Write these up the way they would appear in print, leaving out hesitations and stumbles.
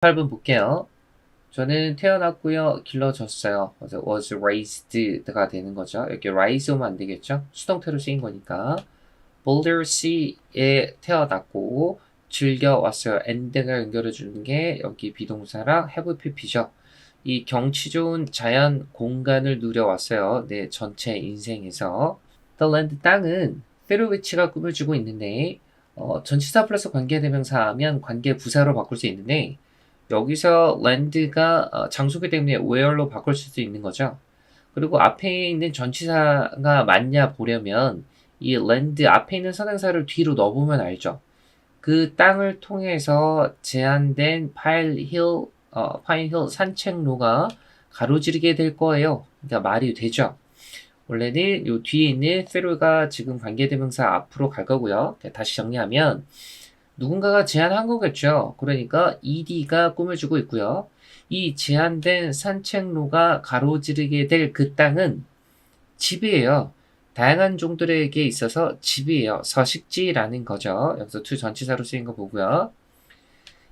8번 볼게요. 저는 태어났고요. 길러졌어요. 그래서 was raised가 되는 거죠. 여기 rise 오면 안 되겠죠? 수동태로 쓰인 거니까. Boulder C에 태어났고 즐겨왔어요. and가 연결해 주는 게 여기 비동사랑 have pp죠. 이 경치 좋은 자연 공간을 누려왔어요. 내 전체 인생에서. The land 땅은 through which가 꾸며주고 있는데 전치사 플러스 관계대명사 하면 관계 부사로 바꿀 수 있는데 여기서 land가 장소기 때문에 where로 바꿀 수도 있는 거죠. 그리고 앞에 있는 전치사가 맞냐 보려면 이 land 앞에 있는 선행사를 뒤로 넣어보면 알죠. 그 땅을 통해서 제한된 파인힐 산책로가 가로지르게 될 거예요. 그러니까 말이 되죠. 원래는 요 뒤에 있는 through가 지금 관계대명사 앞으로 갈 거고요. 다시 정리하면 누군가가 제안한 거겠죠. 그러니까 ed가 꾸며주고 있고요. 이 제한된 산책로가 가로지르게 될 그 땅은 집이에요. 다양한 종들에게 있어서 집이에요. 서식지라는 거죠. 여기서 to 전치사로 쓰인 거 보고요.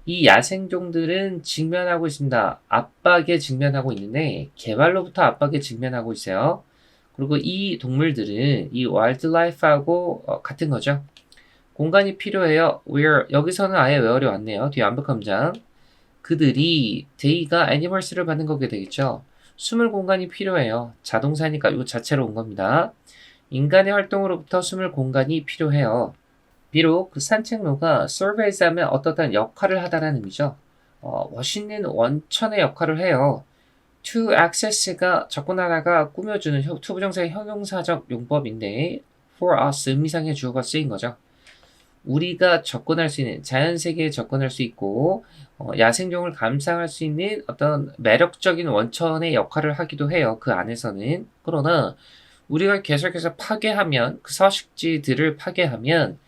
이 야생종들은 직면하고 있습니다. 압박에 직면하고 있는데 개발로부터 압박에 직면하고 있어요. 그리고 이 동물들은 이 와일드라이프하고 같은 거죠. 공간이 필요해요. 여기서는 아예 웨어리 왔네요. 뒤에 완벽한 문장. 그들이 데이가 애니멀스를 받는 거게 되겠죠. 숨을 공간이 필요해요. 자동사니까 이 자체로 온 겁니다. 인간의 활동으로부터 숨을 공간이 필요해요. 비록 그 산책로가 서베이스하면 어떠한 역할을 하다라는 의미죠. 멋있는 원천의 역할을 해요. to access가 접근하다가 꾸며주는 투부정사의 형용사적 용법인데 for us 의미상의 주어가 쓰인 거죠. 우리가 접근할 수 있는 자연세계에 접근할 수 있고 야생종을 감상할 수 있는 어떤 매력적인 원천의 역할을 하기도 해요. 그 안에서는. 그러나 우리가 계속해서 파괴하면 그 서식지들을 파괴하면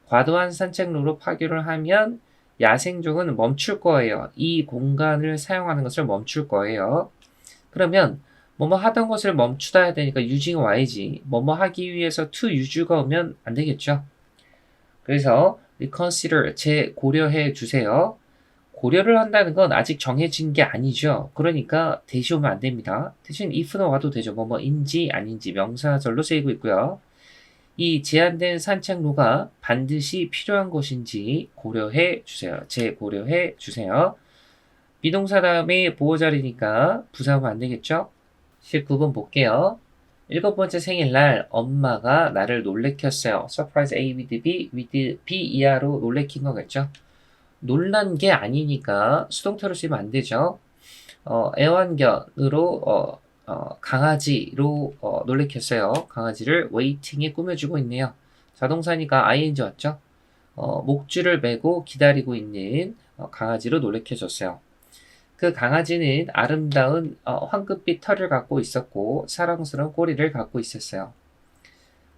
과도한 산책로로 파괴를 하면 야생종은 멈출 거예요. 이 공간을 사용하는 것을 멈출 거예요. 그러면 뭐뭐 하던 것을 멈추다 해야 되니까 using y지. 뭐뭐 하기 위해서 to use가 오면 안 되겠죠. 그래서 reconsider 재고려해 주세요. 고려를 한다는 건 아직 정해진 게 아니죠. 그러니까 대시 오면 안 됩니다. 대신 if는 와도 되죠. 뭐뭐인지 아닌지 명사절로 쓰이고 있고요. 이 제한된 산책로가 반드시 필요한 것인지 고려해 주세요. 재고려해 주세요. 비동사 다음에 보호자리니까 부사하면 안 되겠죠? 19번 볼게요. 7번째 생일날 엄마가 나를 놀래켰어요. Surprise A with B with B 이하로 놀래킨 거겠죠? 놀란 게 아니니까 수동태로 쓰면 안 되죠. 애완견으로 강아지로 놀래켰어요. 강아지를 웨이팅에 꾸며주고 있네요. 자동사니까 ing 왔죠? 목줄을 메고 기다리고 있는 강아지로 놀래켜줬어요. 그 강아지는 아름다운 황급빛 털을 갖고 있었고 사랑스러운 꼬리를 갖고 있었어요.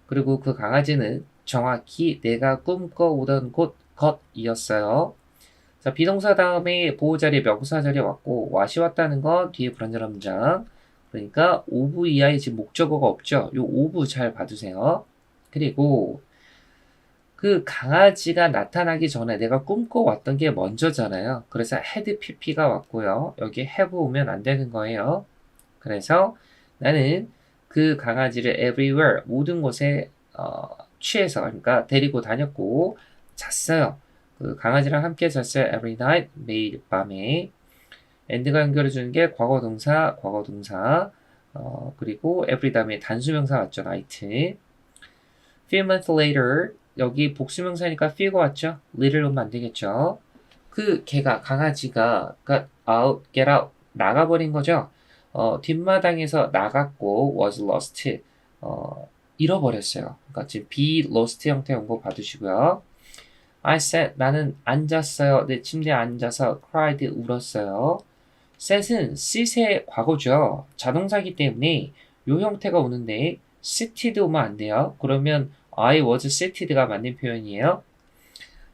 그리고 그 강아지는 정확히 내가 꿈꿔오던 것이었어요. 자, 비동사 다음에 보호자리 명사 자리에 왔고 와시 왔다는 건 뒤에 불완전한 문장. 그러니까 오브 이하에 지금 목적어가 없죠. 요 오브 잘 봐두세요. 그리고 그 강아지가 나타나기 전에 내가 꿈꿔왔던 게 먼저잖아요. 그래서 had pp가 왔고요. 여기 have 오면 안 되는 거예요. 그래서 나는 그 강아지를 everywhere 모든 곳에 취해서 그러니까 데리고 다녔고 잤어요. 그 강아지랑 함께 잤어요. every night 매일 밤에 and가 연결해 주는 게 과거 동사 그리고 every 다음에 단수명사 왔죠. night few months later 여기 복수명사니까 few가 왔죠. little 오면 안 되겠죠. 그 걔가 강아지가 got out, get out 나가버린 거죠. 뒷마당에서 나갔고 was lost 잃어버렸어요. 그러니까 지금 be lost 형태 온거 봐두시고요. I sat 나는 앉았어요. 내 침대에 앉아서 cried 울었어요. set은 sit의 과거죠. 자동사기 때문에 요 형태가 오는데 seated 오면 안 돼요. 그러면 I was seated가 맞는 표현이에요.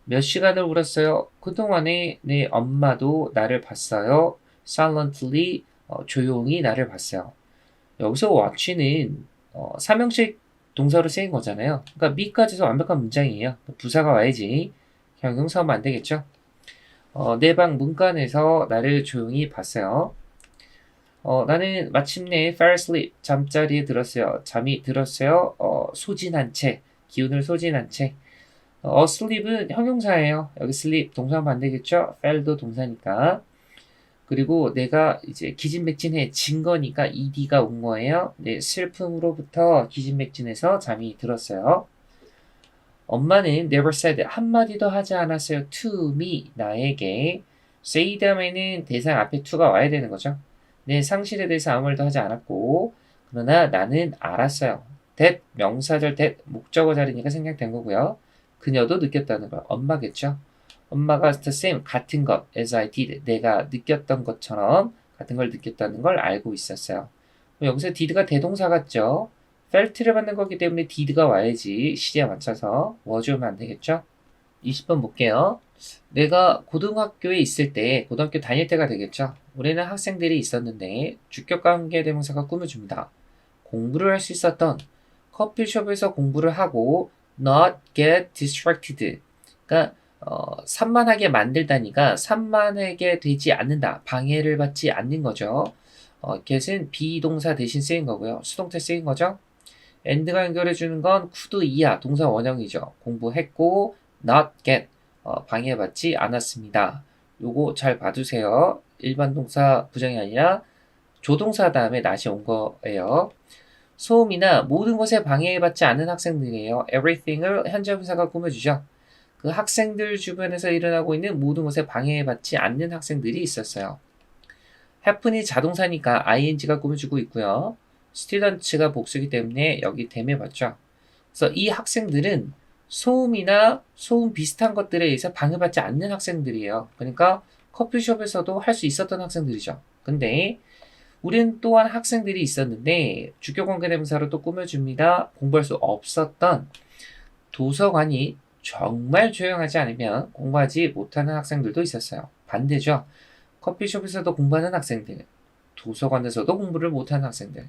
몇 시간을 울었어요? 그동안에 내 엄마도 나를 봤어요. silently 조용히 나를 봤어요. 여기서 watch는 삼형식 동사로 쓰인 거잖아요. 그러니까 me까지도 완벽한 문장이에요. 부사가 와야지 형용사하면 안 되겠죠. 내 방 문간에서 나를 조용히 봤어요. 나는 마침내 fell asleep, 잠자리에 들었어요. 잠이 들었어요. 소진한 채, 기운을 소진한 채. sleep은 형용사예요. 여기 sleep 동사하면 안 되겠죠? fell도 동사니까. 그리고 내가 이제 기진맥진해진 거니까 ed가 온 거예요. 네, 슬픔으로부터 기진맥진해서 잠이 들었어요. 엄마는 never said 한마디도 하지 않았어요. to me, 나에게. say 다음에는 대상 앞에 to가 와야 되는 거죠. 내 상실에 대해서 아무 말도 하지 않았고, 그러나 나는 알았어요. that, 명사절 that, 목적어 자리니까 생략된 거고요. 그녀도 느꼈다는 걸, 엄마겠죠. 엄마가 the same, 같은 것, as I did, 내가 느꼈던 것처럼 같은 걸 느꼈다는 걸 알고 있었어요. 여기서 did가 대동사 같죠? felt를 받는 거기 때문에 did가 와야지 시제에 맞춰서 was 오면 안 되겠죠? 20번 볼게요. 내가 고등학교에 있을 때, 고등학교 다닐 때가 되겠죠? 우리는 학생들이 있었는데 주격관계 대명사가 꾸며줍니다. 공부를 할 수 있었던 커피숍에서 공부를 하고 not get distracted. 그러니까 산만하게 만들다니까 산만하게 되지 않는다. 방해를 받지 않는 거죠. get은 비동사 대신 쓰인 거고요. 수동태 쓰인 거죠. and가 연결해주는 건 could 이하 동사 원형이죠. 공부했고 not get 방해받지 않았습니다. 요거 잘 봐두세요. 일반 동사 부정이 아니라 조동사 다음에 not이 온 거예요. 소음이나 모든 것에 방해받지 않는 학생들이에요. everything을 현재분사가 꾸며주죠. 그 학생들 주변에서 일어나고 있는 모든 것에 방해받지 않는 학생들이 있었어요. happen이 자동사니까 ing가 꾸며주고 있고요. students가 복수기 때문에 여기 대매 받죠. 그래서 이 학생들은 소음이나 소음 비슷한 것들에 의해서 방해받지 않는 학생들이에요. 그러니까 커피숍에서도 할 수 있었던 학생들이죠. 근데 우린 또한 학생들이 있었는데 주격관계대명사로 또 꾸며줍니다. 공부할 수 없었던 도서관이 정말 조용하지 않으면 공부하지 못하는 학생들도 있었어요. 반대죠. 커피숍에서도 공부하는 학생들, 도서관에서도 공부를 못하는 학생들.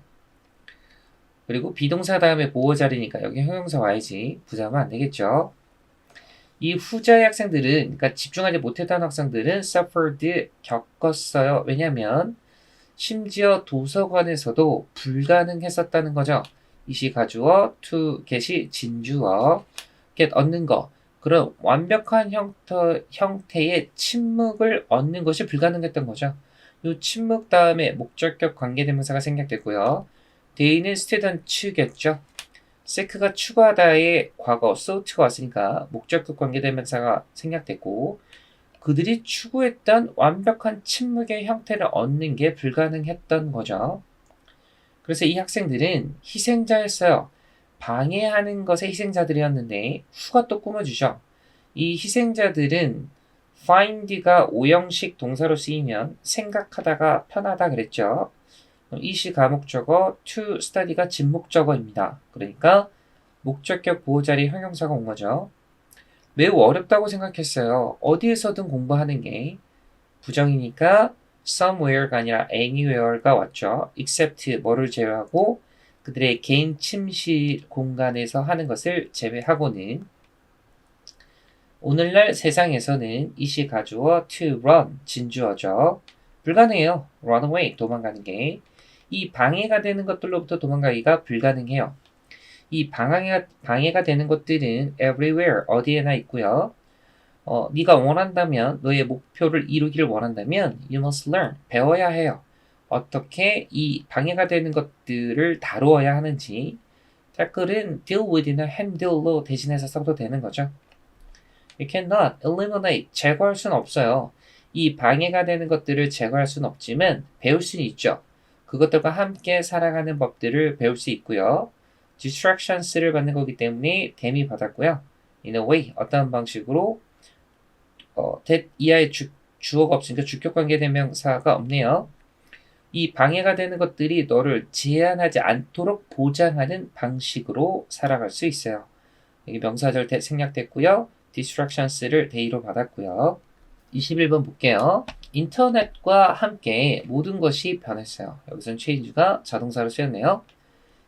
그리고 비동사 다음에 보호 자리니까 여기 형용사 와야지 부자면 안 되겠죠. 이 후자의 학생들은, 그러니까 집중하지 못했던 학생들은 suffered, 겪었어요. 왜냐하면 심지어 도서관에서도 불가능했었다는 거죠. 이시 가주어, to get이 진주어, get 얻는 거. 그런 완벽한 형태의 침묵을 얻는 것이 불가능했던 거죠. 이 침묵 다음에 목적격 관계대명사가 생략됐고요. they는 students겠죠. sick가 추가하다의 과거 sought가 왔으니까 목적격 관계대명사가 생략됐고 그들이 추구했던 완벽한 침묵의 형태를 얻는 게 불가능했던 거죠. 그래서 이 학생들은 희생자였어요. 방해하는 것의 희생자들이었는데 후가 또 꾸며주죠. 이 희생자들은 find가 오형식 동사로 쓰이면 생각하다가 편하다 그랬죠. 이시 가목적어, to study가 진목적어입니다. 그러니까 목적격 보호자리 형용사가 온 거죠. 매우 어렵다고 생각했어요. 어디에서든 공부하는 게 부정이니까 somewhere가 아니라 anywhere가 왔죠. except 뭐를 제외하고 그들의 개인 침실 공간에서 하는 것을 제외하고는 오늘날 세상에서는 이시 가주어 to run 진주어죠. 불가능해요. run away 도망가는 게. 이 방해가 되는 것들로부터 도망가기가 불가능해요. 이 방해가 되는 것들은 everywhere 어디에나 있고요. 네가 원한다면 너의 목표를 이루기를 원한다면 you must learn 배워야 해요. 어떻게 이 방해가 되는 것들을 다루어야 하는지 tackle은 deal with나 handle로 대신해서 써도 되는 거죠. You cannot eliminate 제거할 수는 없어요. 이 방해가 되는 것들을 제거할 수는 없지만 배울 수는 있죠. 그것들과 함께 살아가는 법들을 배울 수 있고요. distractions를 받는 거기 때문에 대미 받았고요. in a way 어떤 방식으로 that 이하의 주어가 없으니까 주격관계대명사가 없네요. 이 방해가 되는 것들이 너를 제한하지 않도록 보장하는 방식으로 살아갈 수 있어요. 여기 명사절 생략됐고요. distractions를 대의로 받았고요. 21번 볼게요. 인터넷과 함께 모든 것이 변했어요. 여기서는 change가 자동사로 쓰였네요.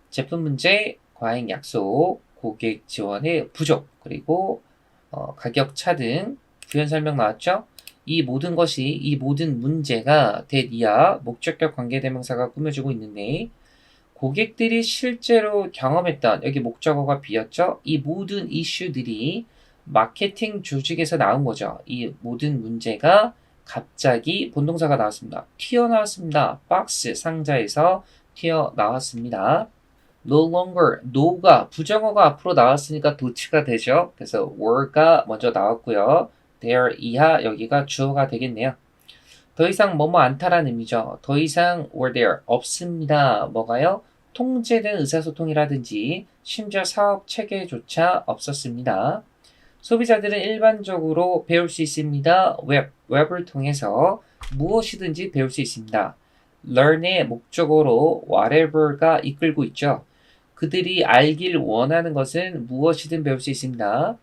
제품 문제, 과잉 약속, 고객 지원의 부족, 그리고 가격 차등, 부연 설명 나왔죠? 이 모든 것이, 이 모든 문제가 대니아 목적격 관계대명사가 꾸며주고 있는데 고객들이 실제로 경험했던 여기 목적어가 비었죠. 이 모든 이슈들이 마케팅 조직에서 나온 거죠. 이 모든 문제가 갑자기 본동사가 나왔습니다. 튀어나왔습니다. 박스 상자에서 튀어나왔습니다. No longer, no가 부정어가 앞으로 나왔으니까 도치가 되죠. 그래서 were가 먼저 나왔고요. there 이하 여기가 주어가 되겠네요. 더 이상 뭐뭐 않다라는 의미죠. 더 이상 were there 없습니다. 뭐가요? 통제된 의사소통이라든지 심지어 사업 체계조차 없었습니다. 소비자들은 일반적으로 배울 수 있습니다. 웹을 통해서 무엇이든지 배울 수 있습니다. learn의 목적어로 whatever가 이끌고 있죠. 그들이 알길 원하는 것은 무엇이든 배울 수 있습니다.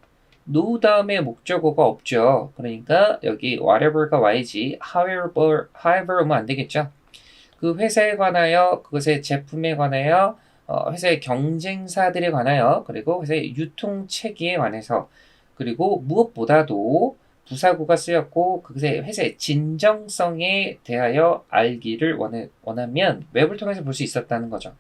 know 다음에 목적어가 없죠. 그러니까 여기 whatever가 와야지 however 오면 안 되겠죠. 그 회사에 관하여, 그것의 제품에 관하여, 회사의 경쟁사들에 관하여, 그리고 회사의 유통 체계에 관해서, 그리고 무엇보다도 부사구가 쓰였고 그것의 회사의 진정성에 대하여 알기를 원하면 웹을 통해서 볼 수 있었다는 거죠.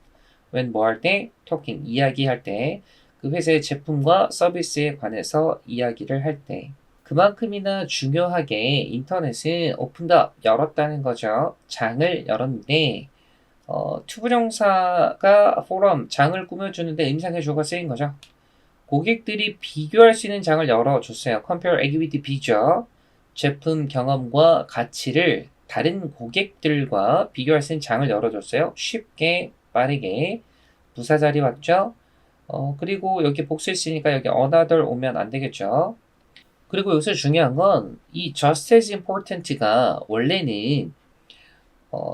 when 뭐 할 때? talking, 이야기할 때, 그 회사의 제품과 서비스에 관해서 이야기를 할 때. 그만큼이나 중요하게 인터넷은 오픈더 열었다는 거죠. 장을 열었는데 투부정사가 포럼, 장을 꾸며주는데 임상의 주어가 쓰인 거죠. 고객들이 비교할 수 있는 장을 열어줬어요. compare activity 비교, 제품 경험과 가치를 다른 고객들과 비교할 수 있는 장을 열어줬어요. 쉽게, 빠르게. 부사 자리 왔죠? 그리고 여기 복수 있으니까 여기 another 오면 안 되겠죠? 그리고 여기서 중요한 건 이 just as important가 원래는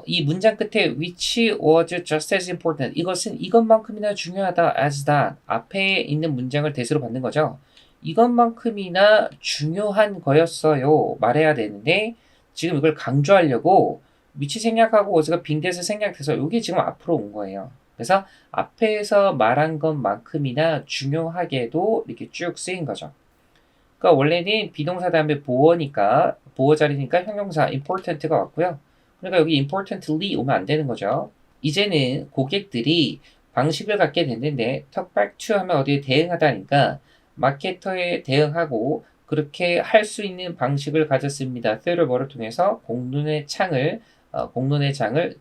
이 문장 끝에 which was just as important, 이것은 이것만큼이나 중요하다 as that, 앞에 있는 문장을 대수로 받는 거죠. 이것만큼이나 중요한 거였어요 말해야 되는데 지금 이걸 강조하려고 which 생략하고 was가 빙대해서 생략돼서 이게 지금 앞으로 온 거예요. 그래서 앞에서 말한 것만큼이나 중요하게도 이렇게 쭉 쓰인 거죠. 그러니까 원래는 비동사 다음에 보어니까, 보어 자리니까 형용사 important가 왔고요. 그러니까 여기 importantly 오면 안 되는 거죠. 이제는 고객들이 방식을 갖게 됐는데 talk back to 하면 어디에 대응하다니까 마케터에 대응하고 그렇게 할 수 있는 방식을 가졌습니다. through를 뭐를 통해서? 공론의 장을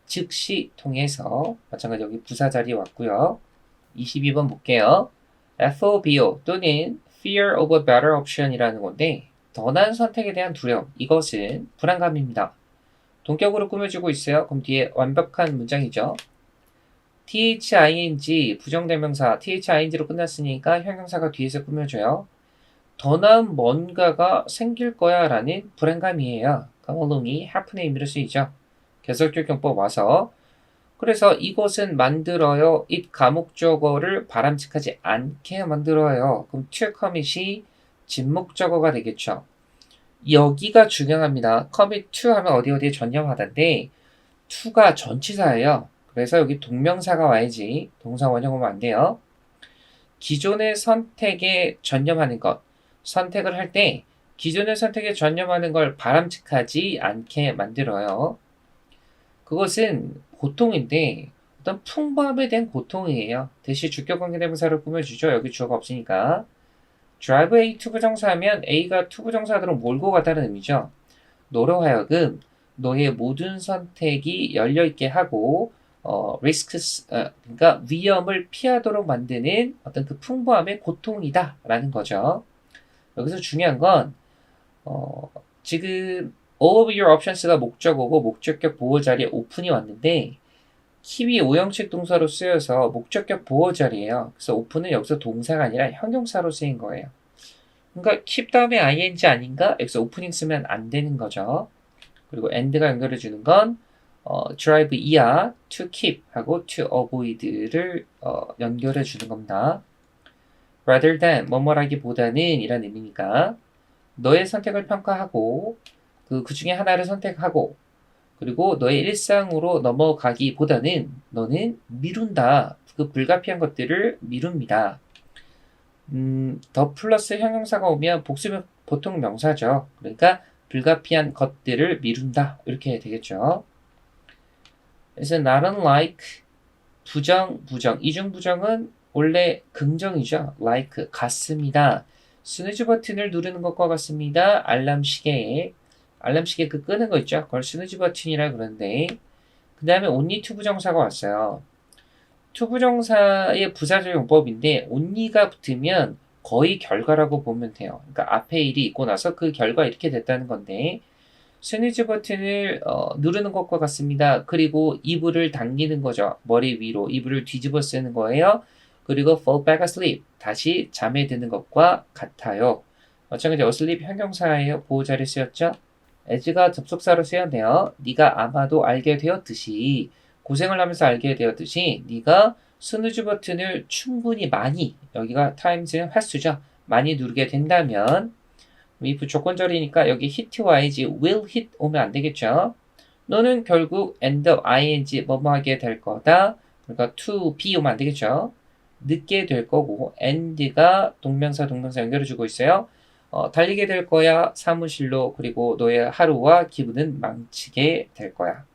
즉시 통해서. 마찬가지 여기 부사 자리에 왔고요. 22번 볼게요. FOBO 또는 Fear of a better option이라는 건데 더 나은 선택에 대한 두려움, 이것은 불안감입니다. 동격으로 꾸며주고 있어요. 그럼 뒤에 완벽한 문장이죠. THING 부정대명사 THING로 끝났으니까 형용사가 뒤에서 꾸며줘요. 더 나은 뭔가가 생길 거야 라는 불안감이에요. come along이 happen의 의미로 쓰이죠. 개설교경법 와서 그래서 이것은 만들어요. it 가목적어를 바람직하지 않게 만들어요. 그럼 to commit이 진목적어가 되겠죠. 여기가 중요합니다. commit to 하면 어디에 전념하다인데 to가 전치사예요. 그래서 여기 동명사가 와야지 동사 원형 오면 안 돼요. 기존의 선택에 전념하는 것, 선택을 할 때 기존의 선택에 전념하는 걸 바람직하지 않게 만들어요. 그것은 고통인데 어떤 풍부함에 대한 고통이에요. 대신 주격관계대명사를 꾸며주죠. 여기 주어가 없으니까. drive A 투부정사하면 A가 투부정사들은 몰고 가다는 의미죠. 너로 하여금 너의 모든 선택이 열려있게 하고 그러니까 위험을 피하도록 만드는 어떤 그 풍부함의 고통이다 라는 거죠. 여기서 중요한 건 지금 all of your options가 목적어고 목적격 보호 자리에 open이 왔는데 keep이 오형식 동사로 쓰여서 목적격 보호 자리예요. 그래서 open은 여기서 동사가 아니라 형용사로 쓰인 거예요. 그러니까 keep 다음에 ing 아닌가? 여기서 opening 쓰면 안 되는 거죠. 그리고 and가 연결해 주는 건 drive 이하 to keep 하고 to avoid를 연결해 주는 겁니다. rather than 뭐뭐라기보다는 이란 의미니까 너의 선택을 평가하고 그 중에 하나를 선택하고 그리고 너의 일상으로 넘어가기보다는 너는 미룬다. 그 불가피한 것들을 미룹니다. 더 플러스 형용사가 오면 복수는 보통 명사죠. 그러니까 불가피한 것들을 미룬다. 이렇게 되겠죠. 그래서 not unlike 부정, 이중 부정은 원래 긍정이죠. like 같습니다. 스누즈 버튼을 누르는 것과 같습니다. 알람 시계 그 끄는 거 있죠. 그걸 스누즈 버튼이라 그러는데 그 다음에 only to 부정사가 왔어요. to 부정사의 부사적 용법인데 only가 붙으면 거의 결과라고 보면 돼요. 그러니까 앞에 일이 있고 나서 그 결과 이렇게 됐다는 건데 스누즈 버튼을 누르는 것과 같습니다. 그리고 이불을 당기는 거죠. 머리 위로 이불을 뒤집어 쓰는 거예요. 그리고 fall back asleep 다시 잠에 드는 것과 같아요. 마찬가지 asleep 형용사예요. 보호자를 쓰였죠. as가 접속사로 쓰였네요. 네가 아마도 알게 되었듯이 고생을 하면서 알게 되었듯이 네가 스누즈 버튼을 충분히 많이 여기가 times는 횟수죠. 많이 누르게 된다면 if 조건절이니까 여기 hit y지 will hit 오면 안 되겠죠. 너는 결국 end up ing 뭐뭐 하게 될 거다. 그러니까 to be 오면 안 되겠죠. 늦게 될 거고 end가 동명사 연결해 주고 있어요. 달리게 될 거야 사무실로. 그리고 너의 하루와 기분은 망치게 될 거야.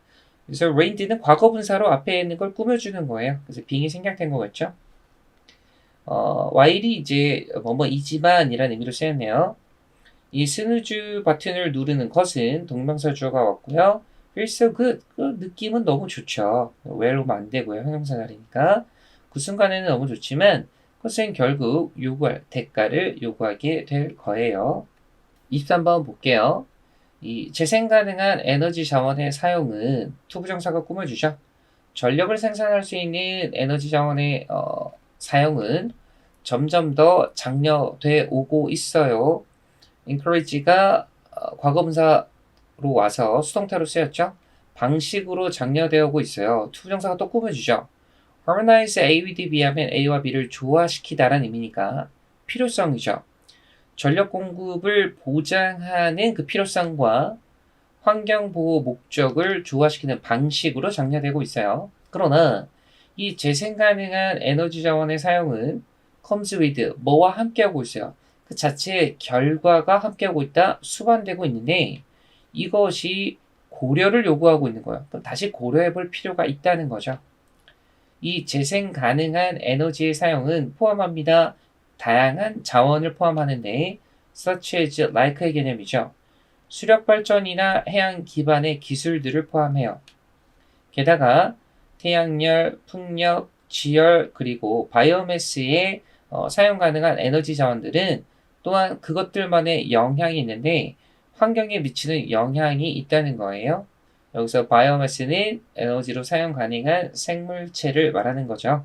그래서 reigned는 과거분사로 앞에 있는 걸 꾸며주는 거예요. 그래서 being이 생략된 거겠죠. while이 이제 뭐뭐이지만 이라는 의미로 쓰였네요. 이 스누즈 버튼을 누르는 것은 동명사 주어가 왔고요. Feels so good. 그 느낌은 너무 좋죠. well 오면 안 되고요. 형용사 자리니까. 그 순간에는 너무 좋지만 그것은 결국 요구할 대가를 요구하게 될 거예요. 23번 볼게요. 이 재생 가능한 에너지 자원의 사용은 투부정사가 꾸며주죠. 전력을 생산할 수 있는 에너지 자원의 사용은 점점 더 장려돼 오고 있어요. encourage가 과거분사로 와서 수동태로 쓰였죠. 방식으로 장려되어 오고 있어요. 투부정사가 또 꾸며주죠. harmonize A with B 하면 A와 B를 조화시키다라는 의미니까 필요성이죠. 전력 공급을 보장하는 그 필요성과 환경보호 목적을 조화시키는 방식으로 장려되고 있어요. 그러나 이 재생 가능한 에너지 자원의 사용은 comes with 뭐와 함께하고 있어요. 그 자체의 결과가 함께하고 있다, 수반되고 있는데 이것이 고려를 요구하고 있는 거예요. 그럼 다시 고려해 볼 필요가 있다는 거죠. 이 재생 가능한 에너지의 사용은 포함합니다. 다양한 자원을 포함하는데 such as like의 개념이죠. 수력 발전이나 해양 기반의 기술들을 포함해요. 게다가 태양열, 풍력, 지열 그리고 바이오매스의 사용 가능한 에너지 자원들은 또한 그것들만의 영향이 있는데 환경에 미치는 영향이 있다는 거예요. 여기서 바이오매스는 에너지로 사용 가능한 생물체를 말하는 거죠.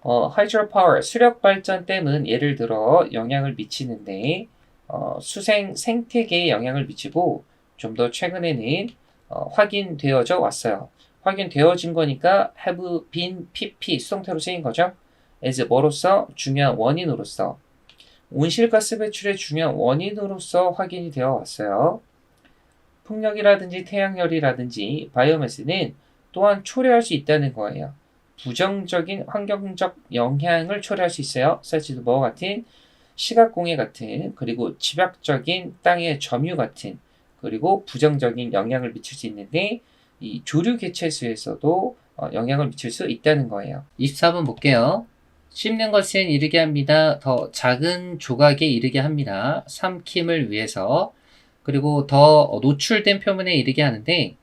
하이드로파워, 수력 발전댐은 예를 들어 영향을 미치는데 수생 생태계에 영향을 미치고 좀 더 최근에는 확인되어져 왔어요. 확인되어진 거니까 have been pp 수동태로 쓰인 거죠. as 뭐로서? 중요한 원인으로서. 온실가스 배출의 중요한 원인으로서 확인이 되어 왔어요. 풍력이라든지 태양열이라든지 바이오매스는 또한 초래할 수 있다는 거예요. 부정적인 환경적 영향을 초래할 수 있어요. such as 뭐와 같은 시각공해 같은 그리고 집약적인 땅의 점유 같은 그리고 부정적인 영향을 미칠 수 있는데 이 조류 개체수에서도 영향을 미칠 수 있다는 거예요. 24번 볼게요. 씹는 것은 이르게 합니다. 더 작은 조각에 이르게 합니다. 삼킴을 위해서. 그리고 더 노출된 표면에 이르게 하는데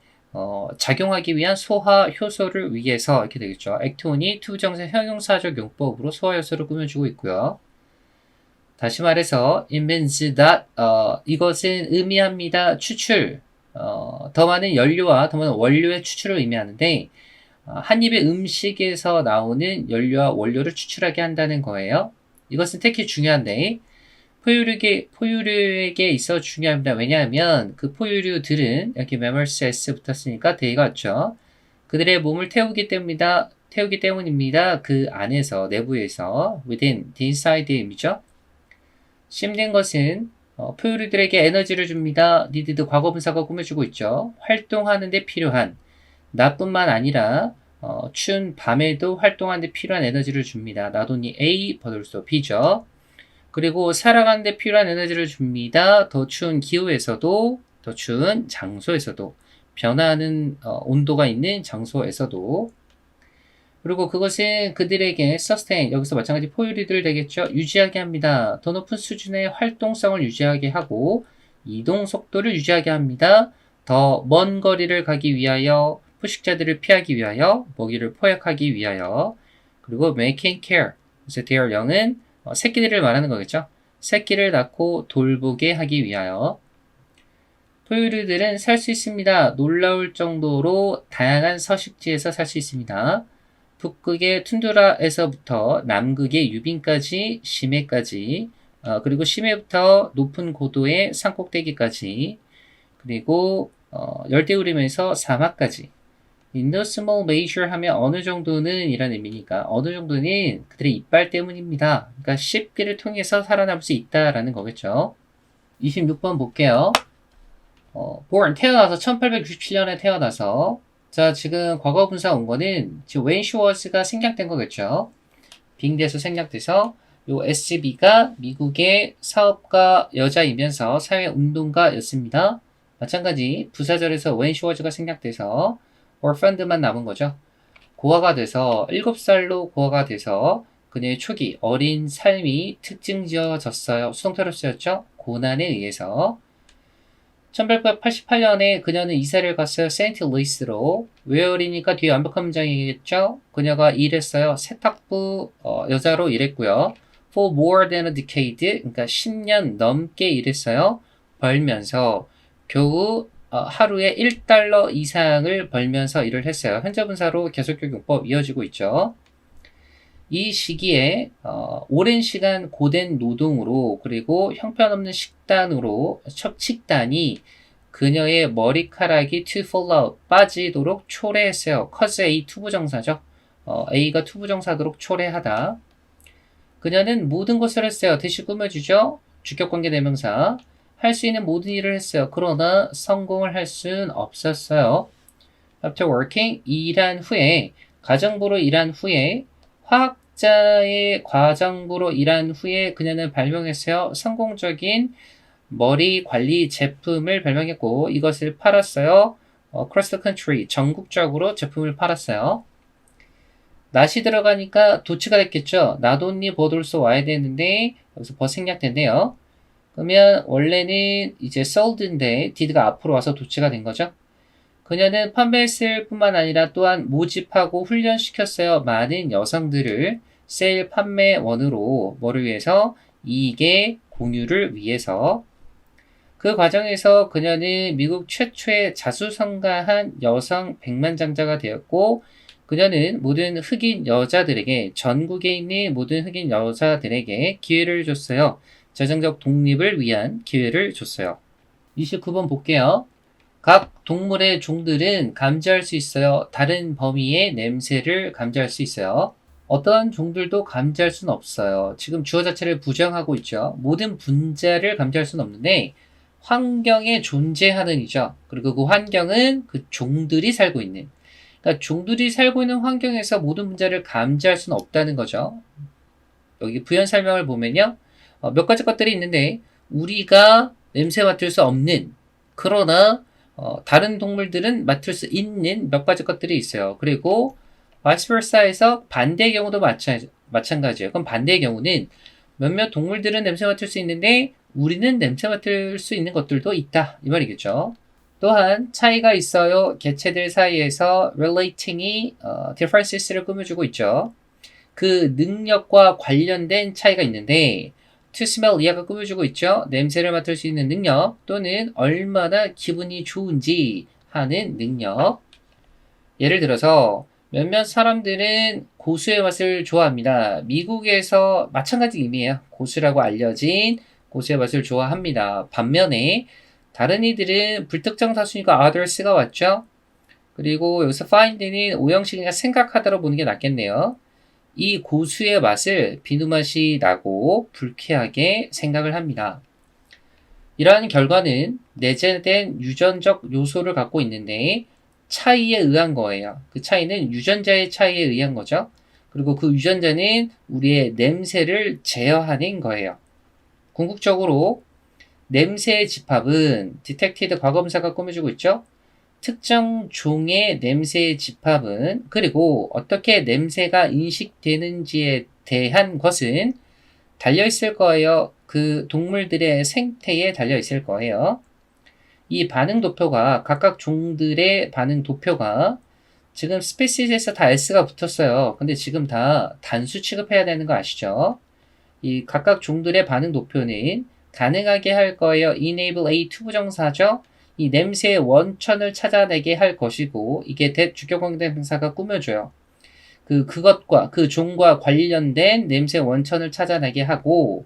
작용하기 위한 소화 효소를 위해서 이렇게 되겠죠. 액트온이 투부정사 형용사적 용법으로 소화 효소를 꾸며주고 있고요. 다시 말해서 it means that 이것은 의미합니다. 추출 더 많은 연료와 더 많은 원료의 추출을 의미하는데 한 입의 음식에서 나오는 연료와 원료를 추출하게 한다는 거예요. 이것은 특히 중요한데 포유류에게 있어 중요합니다. 왜냐하면 그 포유류들은 여기 mammals s 붙었으니까 they가 왔죠. 그들의 몸을 태우기 때문입니다. 그 안에서 내부에서 within, the inside이죠. 씹는 것은 포유류들에게 에너지를 줍니다. needed 과거분사가 꾸며주고 있죠. 활동하는 데 필요한 나뿐만 아니라 추운 밤에도 활동하는 데 필요한 에너지를 줍니다. not only A but also B죠. 그리고 살아가는 데 필요한 에너지를 줍니다. 더 추운 기후에서도, 더 추운 장소에서도, 변화하는 온도가 있는 장소에서도. 그리고 그것은 그들에게 sustain, 여기서 마찬가지 포유류들 되겠죠. 유지하게 합니다. 더 높은 수준의 활동성을 유지하게 하고 이동 속도를 유지하게 합니다. 더 먼 거리를 가기 위하여, 포식자들을 피하기 위하여, 먹이를 포획하기 위하여. 그리고 making care, 그래서 their 영은 새끼들을 말하는 거겠죠. 새끼를 낳고 돌보게 하기 위하여. 포유류들은 살 수 있습니다. 놀라울 정도로 다양한 서식지에서 살 수 있습니다. 북극의 툰드라에서부터 남극의 유빈까지, 심해까지, 그리고 심해부터 높은 고도의 산꼭대기까지, 그리고 열대우림에서 사막까지. No small measure 하면 어느 정도는 이란 의미니까 어느 정도는 그들의 이빨 때문입니다. 그러니까 씹기를 통해서 살아남을 수 있다라는 거겠죠. 26번 볼게요. born, 태어나서 1867년에 태어나서, 자, 지금 과거 분사 온 거는 지금 when she was가 생략된 거겠죠. 빙돼서 생략돼서 요 SB가 미국의 사업가 여자이면서 사회운동가였습니다. 마찬가지 부사절에서 when she was가 생략돼서 orphaned만 남은 거죠. 고아가 돼서 7살로 고아가 돼서 그녀의 초기 어린 삶이 특징 지어졌어요. 수동태로 쓰였죠. 고난에 의해서. 1888년에 그녀는 이사를 갔어요. 세인트루이스로. 왜 어리니까 뒤에 완벽한 문장이겠죠. 그녀가 일했어요. 세탁부 여자로 일했고요. For more than a decade, 그러니까 10년 넘게 일했어요. 벌면서 겨우 하루에 1달러 이상을 벌면서 일을 했어요. 현재 분사로 계속적용법 이어지고 있죠. 이 시기에 오랜 시간 고된 노동으로 그리고 형편없는 식단이 그녀의 머리카락이 to fall out, 빠지도록 초래했어요. cause A 투부정사죠. A가 투부정사도록 초래하다. 그녀는 모든 것을 했어요. 대시 꾸며주죠. 주격관계 대명사. 할 수 있는 모든 일을 했어요. 그러나 성공을 할 수는 없었어요. After working, 일한 후에, 가정부로 일한 후에, 화학자의 과정부로 일한 후에 그녀는 발명했어요. 성공적인 머리 관리 제품을 발명했고 이것을 팔았어요. Across the country, 전국적으로 제품을 팔았어요. 낫이 들어가니까 도치가 됐겠죠. 나돈니 버돌소 와야 되는데 여기서 버 생략된대요. 그러면 원래는 이제 sold인데 did가 앞으로 와서 도치가 된 거죠. 그녀는 판매했을 뿐만 아니라 또한 모집하고 훈련시켰어요. 많은 여성들을 세일 판매원으로 뭐를 위해서? 이익의 공유를 위해서. 그 과정에서 그녀는 미국 최초의 자수성가한 여성 백만장자가 되었고 그녀는 모든 흑인 여자들에게 전국에 있는 모든 흑인 여자들에게 기회를 줬어요. 재정적 독립을 위한 기회를 줬어요. 29번 볼게요. 각 동물의 종들은 감지할 수 있어요. 다른 범위의 냄새를 감지할 수 있어요. 어떠한 종들도 감지할 수는 없어요. 지금 주어 자체를 부정하고 있죠. 모든 분자를 감지할 수는 없는데 환경에 존재하는 이죠. 그리고 그 환경은 그 종들이 살고 있는. 그러니까 종들이 살고 있는 환경에서 모든 분자를 감지할 수는 없다는 거죠. 여기 부연 설명을 보면요. 몇 가지 것들이 있는데 우리가 냄새 맡을 수 없는 그러나 다른 동물들은 맡을 수 있는 몇 가지 것들이 있어요. 그리고 vice versa에서 반대의 경우도 마찬가지예요. 그럼 반대의 경우는 몇몇 동물들은 냄새 맡을 수 있는데 우리는 냄새 맡을 수 있는 것들도 있다. 이 말이겠죠. 또한 차이가 있어요. 개체들 사이에서 relating이 differences를 꾸며주고 있죠. 그 능력과 관련된 차이가 있는데 to smell 이하가 꾸며주고 있죠. 냄새를 맡을 수 있는 능력 또는 얼마나 기분이 좋은지 하는 능력. 예를 들어서 몇몇 사람들은 고수의 맛을 좋아합니다. 미국에서 마찬가지 의미예요. 고수라고 알려진 고수의 맛을 좋아합니다. 반면에 다른 이들은 불특정 다수니까 others가 왔죠. 그리고 여기서 find는 오형식이니까 생각하다로 보는 게 낫겠네요. 이 고수의 맛을 비누 맛이 나고 불쾌하게 생각을 합니다. 이러한 결과는 내재된 유전적 요소를 갖고 있는데 차이에 의한 거예요. 그 차이는 유전자의 차이에 의한 거죠. 그리고 그 유전자는 우리의 냄새를 제어하는 거예요. 궁극적으로 냄새의 집합은 detected 과거분사가 꾸며주고 있죠. 특정 종의 냄새의 집합은 그리고 어떻게 냄새가 인식되는지에 대한 것은 달려있을 거예요. 그 동물들의 생태에 달려있을 거예요. 이 반응 도표가 각각 종들의 반응 도표가 지금 스페시스에서 다 S가 붙었어요. 근데 지금 다 단수 취급해야 되는 거 아시죠? 이 각각 종들의 반응 도표는 가능하게 할 거예요. enable A 투부정사죠. 이 냄새의 원천을 찾아내게 할 것이고 이게 주격관계대명사가 꾸며줘요. 그것과 그 종과 관련된 냄새 원천을 찾아내게 하고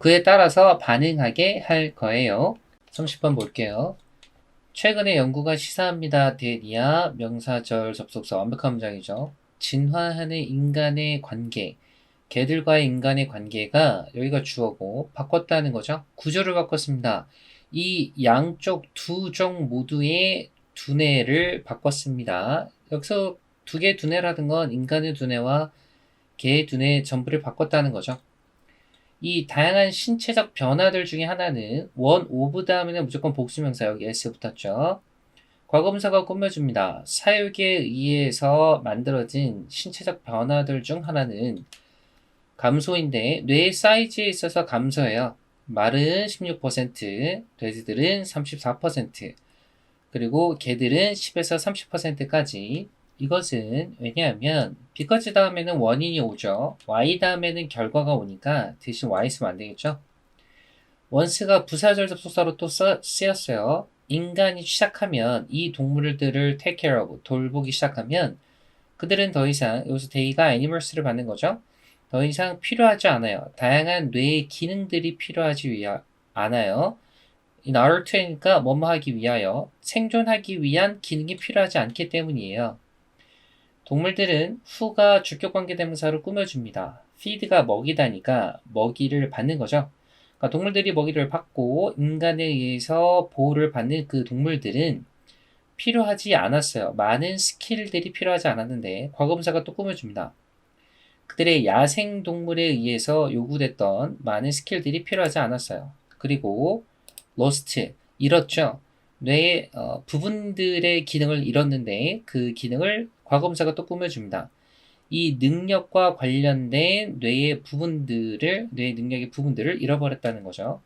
그에 따라서 반응하게 할 거예요. 30번 볼게요. 최근에 연구가 시사합니다. 대리아 명사절 접속사 완벽한 문장이죠. 진화하는 인간의 관계, 개들과의 인간의 관계가 여기가 주어고 바꿨다는 거죠. 구조를 바꿨습니다. 이 양쪽 두 종 모두의 두뇌를 바꿨습니다. 여기서 두 개의 두뇌라는 건 인간의 두뇌와 개의 두뇌 전부를 바꿨다는 거죠. 이 다양한 신체적 변화들 중에 하나는 원 오브 다음에는 무조건 복수명사 여기 S 붙었죠. 과거분사가 꾸며줍니다. 사육에 의해서 만들어진 신체적 변화들 중 하나는 감소인데 뇌의 사이즈에 있어서 감소해요. 말은 16%, 돼지들은 34%, 그리고 개들은 10에서 30%까지. 이것은 왜냐하면 because 다음에는 원인이 오죠. y 다음에는 결과가 오니까 대신 y 쓰면 안 되겠죠. once가 부사절 접속사로 또 쓰였어요. 인간이 시작하면 이 동물들을 take care of, 돌보기 시작하면 그들은 더 이상, 여기서 day가 animals를 받는 거죠. 더 이상 필요하지 않아요. 다양한 뇌의 기능들이 필요하지 않아요. in order to니까 뭐뭐 하기 위하여, 생존하기 위한 기능이 필요하지 않기 때문이에요. 동물들은 who가 주격관계대명사로 꾸며줍니다. feed가 먹이다니까 먹이를 받는 거죠. 그러니까 동물들이 먹이를 받고 인간에 의해서 보호를 받는 그 동물들은 필요하지 않았어요. 많은 스킬들이 필요하지 않았는데 과거분사가 또 꾸며줍니다. 그들의 야생동물에 의해서 요구됐던 많은 스킬들이 필요하지 않았어요. 그리고 lost, 잃었죠. 뇌의 부분들의 기능을 잃었는데 그 기능을 과거분사가 또 꾸며줍니다. 이 능력과 관련된 뇌의 능력의 부분들을 잃어버렸다는 거죠.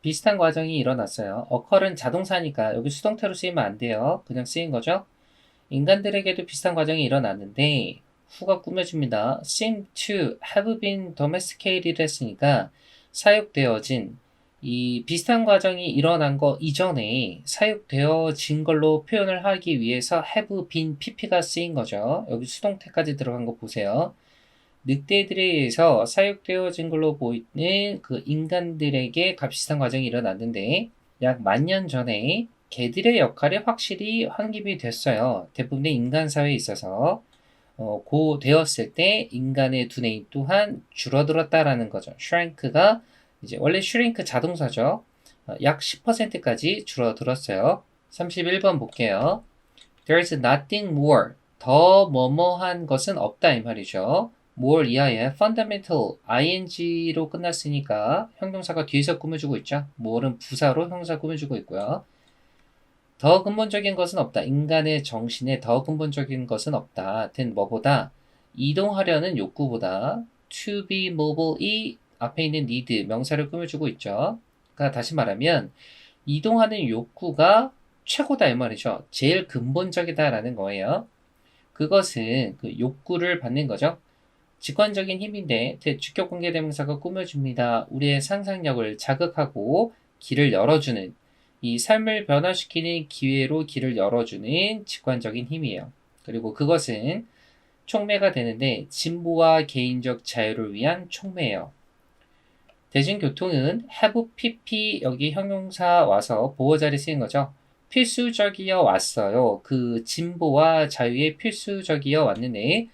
비슷한 과정이 일어났어요. occur은 자동사니까 여기 수동태로 쓰이면 안 돼요. 그냥 쓰인 거죠. 인간들에게도 비슷한 과정이 일어났는데 who가 꾸며줍니다. seem to have been domesticated 했으니까 사육되어진, 이 비슷한 과정이 일어난 거 이전에 사육되어진 걸로 표현을 하기 위해서 have been pp가 쓰인 거죠. 여기 수동태까지 들어간 거 보세요. 늑대들에 의해서 사육되어진 걸로 보이는 그 인간들에게 비슷한 과정이 일어났는데 약 10,000년 전에 개들의 역할이 확실히 확립이 됐어요. 대부분의 인간 사회에 있어서 고 되었을 때 인간의 두뇌 또한 줄어들었다라는 거죠. shrink가 이제 원래 shrink 자동사죠. 약 10%까지 줄어들었어요. 31번 볼게요. There's nothing more. 더 뭐뭐한 것은 없다 이 말이죠. more 이하에 fundamental ing로 끝났으니까 형용사가 뒤에서 꾸며주고 있죠. more는 부사로 형용사 꾸며주고 있고요. 더 근본적인 것은 없다. 인간의 정신에 더 근본적인 것은 없다. 된 뭐보다 이동하려는 욕구보다 to be mobile이 앞에 있는 need 명사를 꾸며주고 있죠. 그러니까 다시 말하면 이동하는 욕구가 최고다 이 말이죠. 제일 근본적이다라는 거예요. 그것은 그 욕구를 받는 거죠. 직관적인 힘인데 주격관계대명사가 꾸며줍니다. 우리의 상상력을 자극하고 길을 열어주는, 이 삶을 변화시키는 기회로 길을 열어주는 직관적인 힘이에요. 그리고 그것은 촉매가 되는데 진보와 개인적 자유를 위한 촉매예요. 대중교통은 have pp 여기 형용사 와서 보호 자리 쓰인 거죠. 필수적이어 왔어요. 그 진보와 자유에 필수적이어 왔는데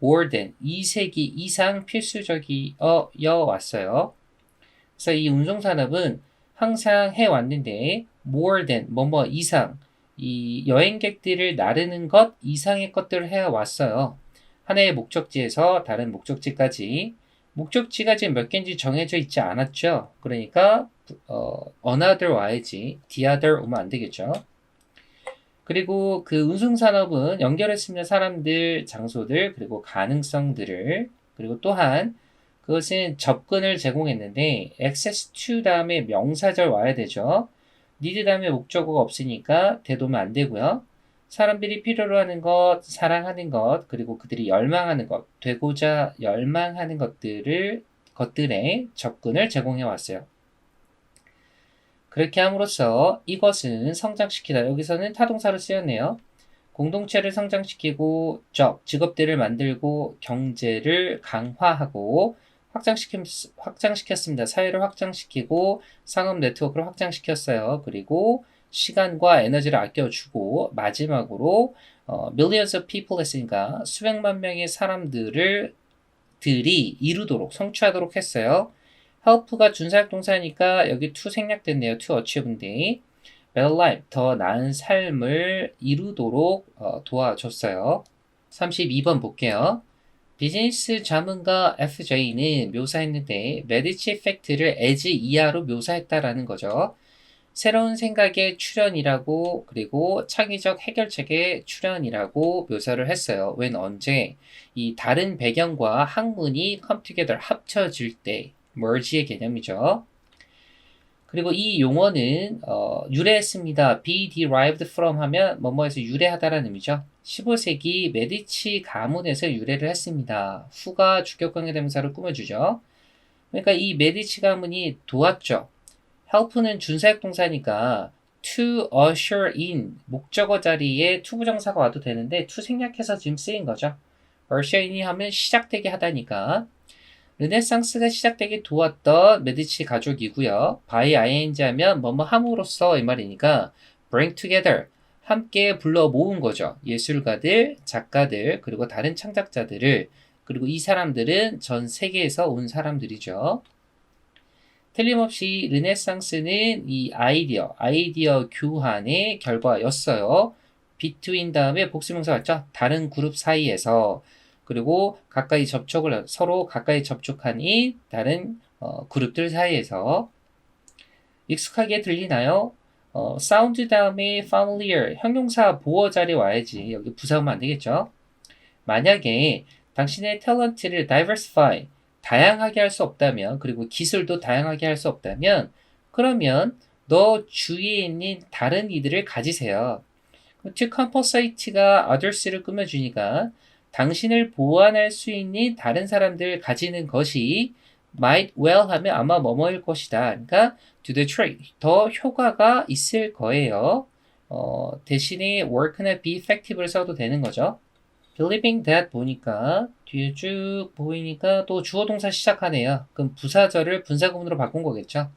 more than 2세기 이상 필수적이어 왔어요. 그래서 이 운송산업은 항상 해왔는데 more than 뭐뭐 이상, 이 여행객들을 나르는 것 이상의 것들을 해왔어요. 하나의 목적지에서 다른 목적지까지 목적지가 지금 몇 개인지 정해져 있지 않았죠. 그러니까 another 와야지 the other 오면 안 되겠죠. 그리고 그 운송산업은 연결했습니다. 사람들, 장소들, 그리고 가능성들을. 그리고 또한 그것은 접근을 제공했는데 access to 다음에 명사절 와야 되죠. need 다음에 목적어가 없으니까 대도면 안 되고요. 사람들이 필요로 하는 것, 사랑하는 것, 그리고 그들이 열망하는 것, 되고자 열망하는 것들에 접근을 제공해 왔어요. 그렇게 함으로써 이것은 성장시키다. 여기서는 타동사로 쓰였네요. 공동체를 성장시키고 직업들을 만들고 경제를 강화하고 확장시켰습니다. 사회를 확장시키고 상업 네트워크를 확장시켰어요. 그리고 시간과 에너지를 아껴주고 마지막으로 millions of people 했으니까 수백만 명의 사람들이 이루도록 성취하도록 했어요. help가 준사역 동사니까 여기 to 생략됐네요. to achieve인데 better life, 더 나은 삶을 이루도록 도와줬어요. 32번 볼게요. 비즈니스 자문가 FJ는 묘사했는데 메디치 이펙트를 as 이하로 묘사했다라는 거죠. 새로운 생각의 출현이라고 그리고 창의적 해결책의 출현이라고 묘사를 했어요. when 언제 이 다른 배경과 학문이 come together 합쳐질 때 merge의 개념이죠. 그리고 이 용어는 유래했습니다. be derived from 하면 뭐뭐에서 유래하다라는 의미죠. 15세기 메디치 가문에서 유래를 했습니다. 후가 주격관계 대명사를 꾸며주죠. 그러니까 이 메디치 가문이 도왔죠. help는 준사역 동사니까 to usher in 목적어 자리에 to 부정사가 와도 되는데 to 생략해서 지금 쓰인 거죠. usher in이 하면 시작되게 하다니까 르네상스가 시작되게 도왔던 메디치 가족이고요. by ing 하면 뭐뭐 함으로써 이 말이니까 bring together 함께 불러 모은 거죠. 예술가들, 작가들, 그리고 다른 창작자들을 그리고 이 사람들은 전 세계에서 온 사람들이죠. 틀림없이 르네상스는 이 아이디어 교환의 결과였어요. between 다음에 복수명사 왔죠? 다른 그룹 사이에서 그리고 서로 가까이 접촉하니 다른 그룹들 사이에서 익숙하게 들리나요? 사운드 다음에 familiar 형용사 보어 자리 와야지 여기 부사하면 안 되겠죠? 만약에 당신의 탤런트를 diversify 다양하게 할 수 없다면 그리고 기술도 다양하게 할 수 없다면 그러면 너 주위에 있는 다른 이들을 가지세요. to compensate가 others를 꾸며주니까 당신을 보완할 수 있는 다른 사람들을 가지는 것이 might well 하면 아마 뭐뭐일 것이다. 그러니까 to the trade 더 효과가 있을 거예요. 대신에 work나 be effective를 써도 되는 거죠. believing that 보니까 뒤에 쭉 보이니까 또 주어 동사 시작하네요. 그럼 부사절을 분사구문으로 바꾼 거겠죠.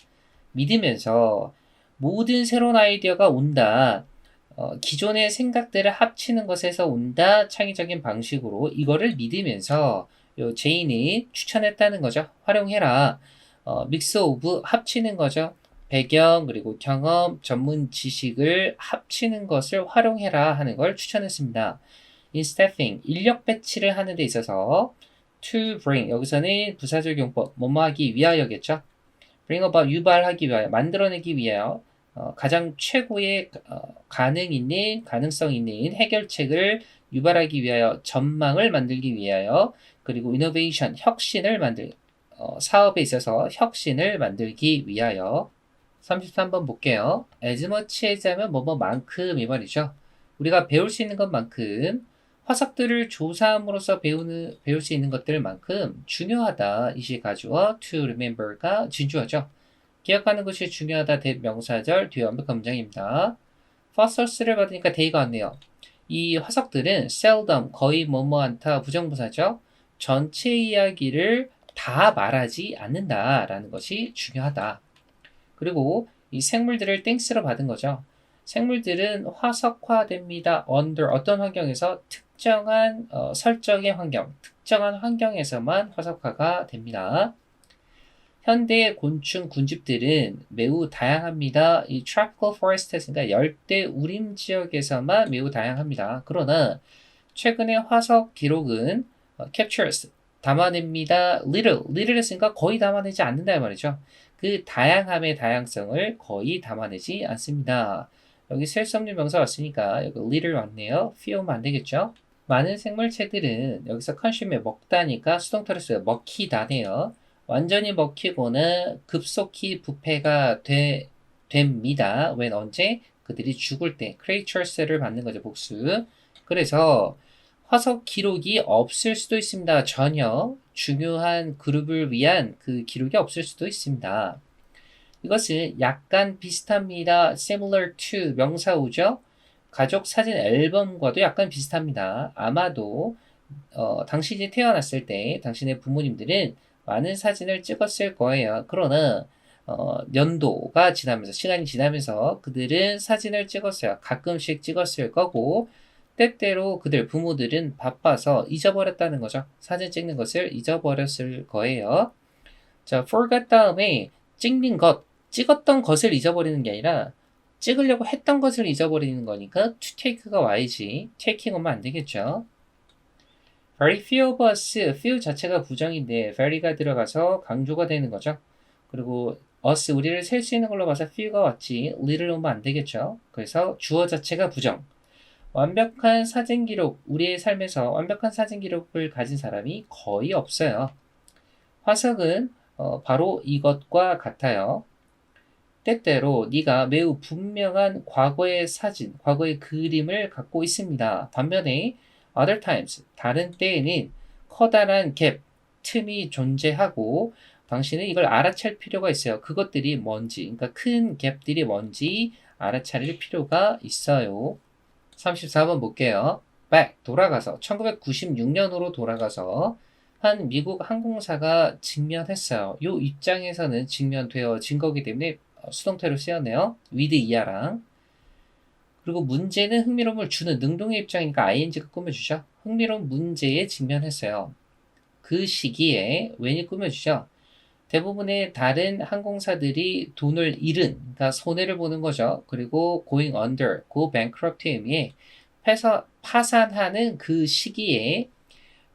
믿으면서 모든 새로운 아이디어가 온다. 기존의 생각들을 합치는 것에서 온다. 창의적인 방식으로 이거를 믿으면서 제인이 추천했다는 거죠. 활용해라. 믹스 오브 합치는 거죠. 배경 그리고 경험, 전문 지식을 합치는 것을 활용해라 하는 걸 추천했습니다. in staffing, 인력 배치를 하는 데 있어서 to bring, 여기서는 부사절 용법, 뭐뭐 하기 위하여겠죠. bring about, 유발하기 위하여, 만들어내기 위하여 가장 최고의 가능성 있는 해결책을 유발하기 위하여, 전망을 만들기 위하여, 그리고 innovation, 사업에 있어서 혁신을 만들기 위하여. 33번 볼게요. as much as 하면 뭐뭐만큼 이 말이죠. 우리가 배울 수 있는 것만큼 화석들을 조사함으로써 배울 수 있는 것들만큼 중요하다. 이시 가주어 to remember가 진주어죠. 기억하는 것이 중요하다. 대명사절 뒤에 완벽한 문장입니다. fossils를 받으니까 they가 왔네요. 이 화석들은 seldom 거의 뭐뭐 않다 부정부사죠. 전체 이야기를 다 말하지 않는다라는 것이 중요하다. 그리고 이 생물들을 땡스로 받은 거죠. 생물들은 화석화됩니다. under 어떤 환경에서 특정한 설정의 환경, 특정한 환경에서만 화석화가 됩니다. 현대의 곤충 군집들은 매우 다양합니다. 이 tropical forestes니까 열대 우림 지역에서만 매우 다양합니다. 그러나 최근의 화석 기록은 captures 담아냅니다. little 했으니까 거의 담아내지 않는다 말이죠. 그 다양함의 다양성을 거의 담아내지 않습니다. 여기 셀수 없는 명사 왔으니까 여기 little 왔네요. few 오면 안 되겠죠? 많은 생물체들은 여기서 consume에 먹다니까 수동태로 써요. 먹히다네요. 완전히 먹히거나 급속히 부패가 됩니다. when 언제? 그들이 죽을 때 creatures를 받는 거죠. 복수. 그래서 화석 기록이 없을 수도 있습니다. 전혀 중요한 그룹을 위한 그 기록이 없을 수도 있습니다. 이것은 약간 비슷합니다. similar to 명사오죠. 가족 사진 앨범과도 약간 비슷합니다. 아마도 당신이 태어났을 때 당신의 부모님들은 많은 사진을 찍었을 거예요. 그러나 연도가 지나면서 시간이 지나면서 그들은 사진을 찍었어요. 가끔씩 찍었을 거고 때때로 그들 부모들은 바빠서 잊어버렸다는 거죠. 사진 찍는 것을 잊어버렸을 거예요. 자, forgot 다음에 찍었던 것을 잊어버리는 게 아니라 찍으려고 했던 것을 잊어버리는 거니까 to take가 와야지 taking 오면 안 되겠죠. very few of us, few 자체가 부정인데 very가 들어가서 강조가 되는 거죠. 그리고 us, 우리를 셀 수 있는 걸로 봐서 few가 왔지 little 오면 안 되겠죠. 그래서 주어 자체가 부정. 완벽한 사진 기록, 우리의 삶에서 완벽한 사진 기록을 가진 사람이 거의 없어요. 화석은 바로 이것과 같아요. 때때로 네가 매우 분명한 과거의 사진, 과거의 그림을 갖고 있습니다. 반면에 other times, 다른 때에는 커다란 갭, 틈이 존재하고 당신은 이걸 알아챌 필요가 있어요. 그것들이 뭔지, 그러니까 큰 갭들이 뭔지 알아차릴 필요가 있어요. 34번 볼게요. back, 돌아가서 1996년으로 돌아가서 한 미국 항공사가 직면했어요. 이 입장에서는 직면되어진 거기 때문에 수동태로 쓰였네요. with 이하랑. 그리고 문제는 흥미로움을 주는 능동의 입장이니까 ing가 꾸며주죠. 흥미로운 문제에 직면했어요. 그 시기에 when이 꾸며주죠. 대부분의 다른 항공사들이 돈을 잃은, 그러니까 손해를 보는 거죠. 그리고 going under, go bankrupt의 의미에 파산하는 그 시기에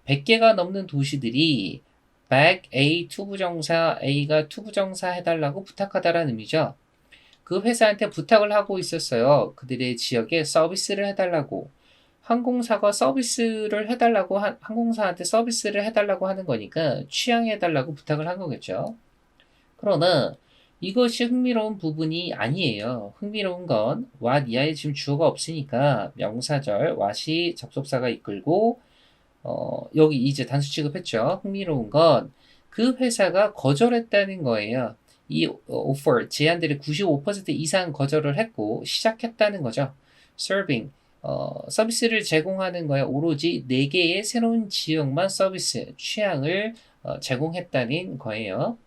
100개가 넘는 도시들이 back A 투부정사, A가 투부정사 해달라고 부탁하다라는 의미죠. 그 회사한테 부탁을 하고 있었어요. 그들의 지역에 서비스를 해달라고. 항공사가 서비스를 해달라고, 항공사한테 서비스를 해달라고 하는 거니까 취향해달라고 부탁을 한 거겠죠. 그러나 이것이 흥미로운 부분이 아니에요. 흥미로운 건 what 이하에 지금 주어가 없으니까 명사절 what이 접속사가 이끌고 여기 이제 단수 취급했죠. 흥미로운 건 그 회사가 거절했다는 거예요. 이 offer, 제안들의 95% 이상 거절을 했고 시작했다는 거죠. serving, 서비스를 제공하는 거에 오로지 4개의 새로운 지역만 서비스, 취향을 제공했다는 거예요.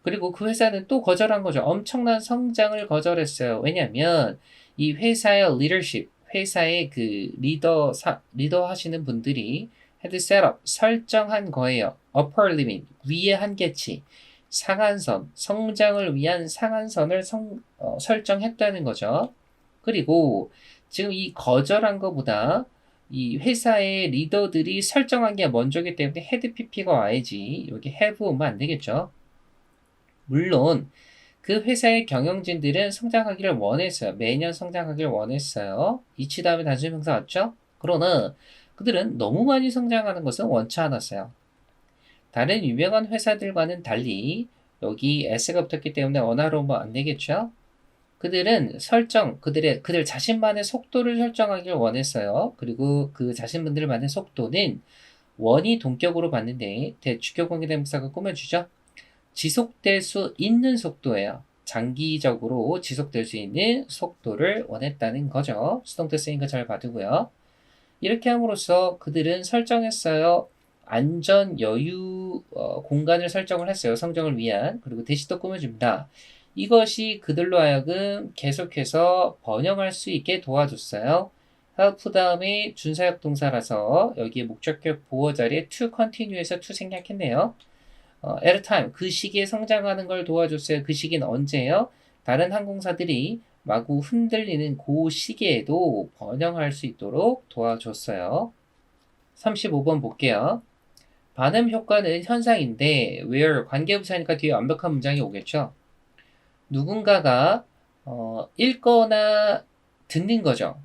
그리고 그 회사는 또 거절한 거죠. 엄청난 성장을 거절했어요. 왜냐하면 이 회사의 leadership, 회사의 그 리더 하시는 분들이 had set up, 설정한 거예요. upper limit, 위의 한계치, 상한선, 성장을 위한 상한선을 설정했다는 거죠. 그리고 지금 이 거절한 것보다 이 회사의 리더들이 설정한 게 먼저기 때문에 had pp가 와야지 여기 have 오면 안 되겠죠. 물론 그 회사의 경영진들은 성장하기를 원했어요. 매년 성장하기를 원했어요. 이치 다음에 단수 명사 왔죠? 그러나 그들은 너무 많이 성장하는 것은 원치 않았어요. 다른 유명한 회사들과는 달리 여기 s가 붙었기 때문에 언어로 오면 안 되겠죠? 그들은 그들 자신만의 속도를 설정하길 원했어요. 그리고 그 자신분들만의 속도는 원이 동격으로 봤는데 주격 관계대명사가 꾸며주죠. 지속될 수 있는 속도예요. 장기적으로 지속될 수 있는 속도를 원했다는 거죠. 수동태 쓰인 거 잘 봐두고요. 이렇게 함으로써 그들은 설정했어요. 안전, 여유, 공간을 설정을 했어요. 성장을 위한. 그리고 대시도 꾸며줍니다. 이것이 그들로 하여금 계속해서 번영할 수 있게 도와줬어요. help 다음에 준사역 동사라서 여기에 목적격 보어 자리에 to continue에서 to 생략했네요. at a time, 그 시기에 성장하는 걸 도와줬어요. 그 시기는 언제예요? 다른 항공사들이 마구 흔들리는 그 시기에도 번영할 수 있도록 도와줬어요. 35번 볼게요. 반음 효과는 현상인데 where 관계부사니까 뒤에 완벽한 문장이 오겠죠. 누군가가 읽거나 듣는 거죠.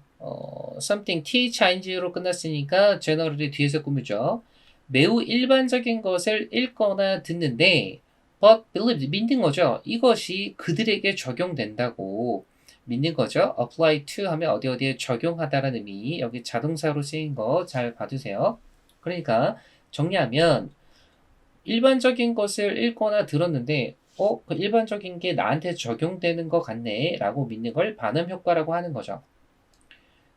something thing로 끝났으니까 generally 뒤에서 꾸미죠. 매우 일반적인 것을 읽거나 듣는데 but believe 믿는 거죠. 이것이 그들에게 적용된다고 믿는 거죠. apply to 하면 어디 어디에 적용하다라는 의미. 여기 자동사로 쓰인 거 잘 봐두세요. 그러니까 정리하면 일반적인 것을 읽거나 들었는데 그 일반적인 게 나한테 적용되는 것 같네 라고 믿는 걸 반음 효과라고 하는 거죠.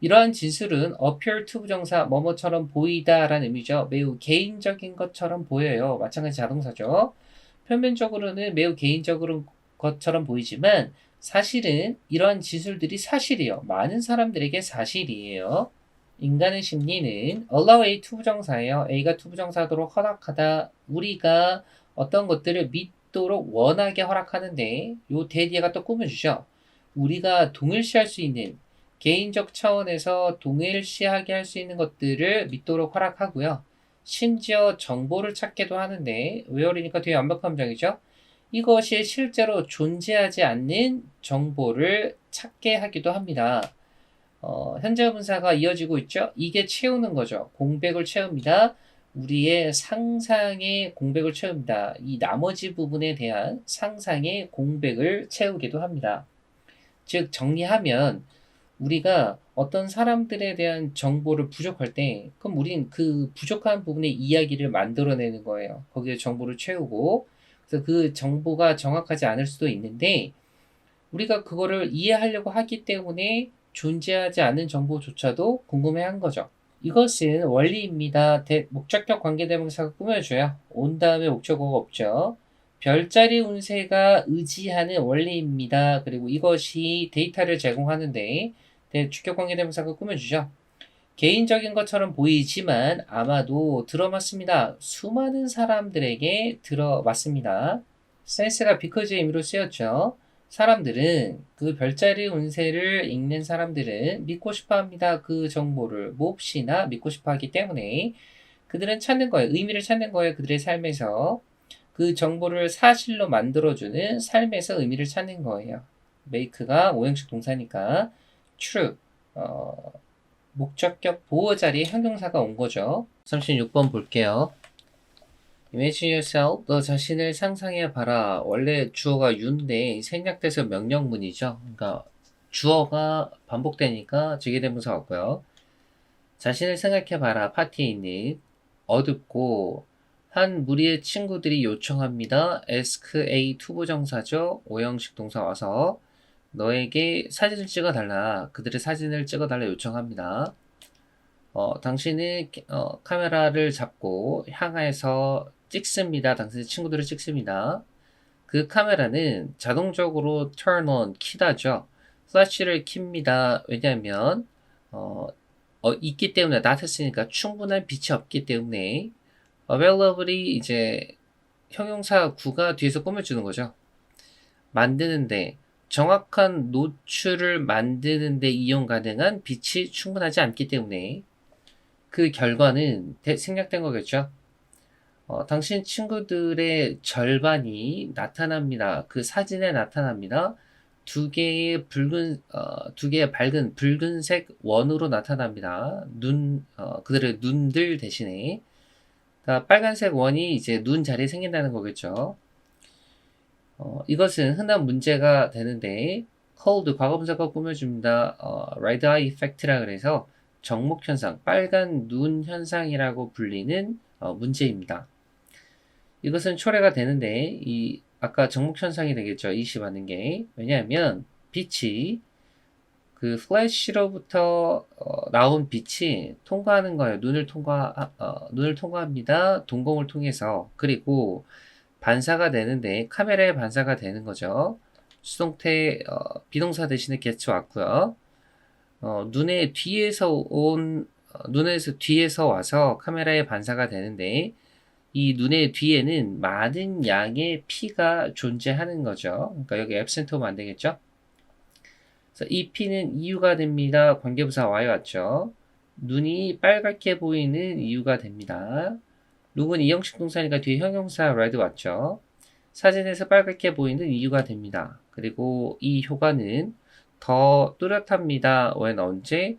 이러한 진술은 appear to 부정사 뭐뭐처럼 보이다 라는 의미죠. 매우 개인적인 것처럼 보여요. 마찬가지 자동사죠. 표면적으로는 매우 개인적인 것처럼 보이지만 사실은 이러한 진술들이 사실이에요. 많은 사람들에게 사실이에요. 인간의 심리는 allow A 투부정사예요. A가 투부정사도록 허락하다. 우리가 어떤 것들을 믿도록 원하게 허락하는데 요 대디가 또 꾸며주죠. 우리가 동일시할 수 있는 개인적 차원에서 동일시하게 할 수 있는 것들을 믿도록 허락하고요. 심지어 정보를 찾기도 하는데 where이니까 뒤에 완벽한 문장이죠. 이것이 실제로 존재하지 않는 정보를 찾게 하기도 합니다. 현재 분사가 이어지고 있죠. 이게 채우는 거죠. 공백을 채웁니다. 우리의 상상의 공백을 채웁니다. 이 나머지 부분에 대한 상상의 공백을 채우기도 합니다. 즉 정리하면 우리가 어떤 사람들에 대한 정보를 부족할 때 그럼 우린 그 부족한 부분의 이야기를 만들어내는 거예요. 거기에 정보를 채우고 그래서 그 정보가 정확하지 않을 수도 있는데 우리가 그거를 이해하려고 하기 때문에 존재하지 않는 정보조차도 궁금해한 거죠. 이것은 원리입니다. 목적격 관계대명사가 꾸며줘요. 온 다음에 목적어가 없죠. 별자리 운세가 의지하는 원리입니다. 그리고 이것이 데이터를 제공하는데 주격 관계대명사가 꾸며주죠. 개인적인 것처럼 보이지만 아마도 들어맞습니다. 수많은 사람들에게 들어맞습니다. 센스가 비커즈의 의미로 쓰였죠. 사람들은 그 별자리 운세를 읽는 사람들은 믿고 싶어 합니다. 그 정보를 몹시나 믿고 싶어 하기 때문에 그들은 찾는 거예요. 의미를 찾는 거예요. 그들의 삶에서. 그 정보를 사실로 만들어주는 삶에서 의미를 찾는 거예요. make가 오형식 동사니까 true. 목적격 보호 자리에 형용사가 온 거죠. 36번 볼게요. Imagine yourself. 너 자신을 상상해 봐라. 원래 주어가 you인데 생략돼서 명령문이죠. 그러니까 주어가 반복되니까 직위대명사 왔고요. 자신을 생각해 봐라. 파티에 있는 어둡고 한 무리의 친구들이 요청합니다. ask A 투부정사죠. 오형식 동사 와서 너에게 사진을 찍어달라. 그들의 사진을 찍어달라 요청합니다. 당신은 카메라를 잡고 향해서 찍습니다. 당신의 친구들을 찍습니다. 그 카메라는 자동적으로 turn on, 켜다죠. 플래시를 킵니다. 왜냐하면 있기 때문에 나탔으니까 충분한 빛이 없기 때문에 available이 이제 형용사 구가 뒤에서 꾸며주는 거죠. 만드는데 정확한 노출을 만드는데 이용 가능한 빛이 충분하지 않기 때문에 그 결과는 생략된 거겠죠. 당신 친구들의 절반이 나타납니다. 그 사진에 나타납니다. 두 개의 밝은 붉은색 원으로 나타납니다. 그들의 눈들 대신에. 그러니까 빨간색 원이 이제 눈 자리에 생긴다는 거겠죠. 이것은 흔한 문제가 되는데, cold 과거분사가 꾸며줍니다. red eye effect라 그래서 정목 현상, 빨간 눈 현상이라고 불리는 문제입니다. 이것은 초래가 되는데 아까 정목 현상이 되겠죠. 이시 받는 게. 왜냐하면 빛이 그 플래시로부터 나온 빛이 통과하는 거예요. 눈을 통과합니다. 동공을 통해서. 그리고 반사가 되는데 카메라에 반사가 되는 거죠. 수동태 비동사 대신에 get 왔고요. 눈에서 뒤에서 와서 카메라에 반사가 되는데 이 눈의 뒤에는 많은 양의 피가 존재하는 거죠. 그러니까 여기 absent 오면 안 되겠죠? 그래서 이 피는 이유가 됩니다. 관계부사 Y에 왔죠. 눈이 빨갛게 보이는 이유가 됩니다. 룩은 이형식 동사니까 뒤에 형용사 red 왔죠. 사진에서 빨갛게 보이는 이유가 됩니다. 그리고 이 효과는 더 뚜렷합니다. when 언제?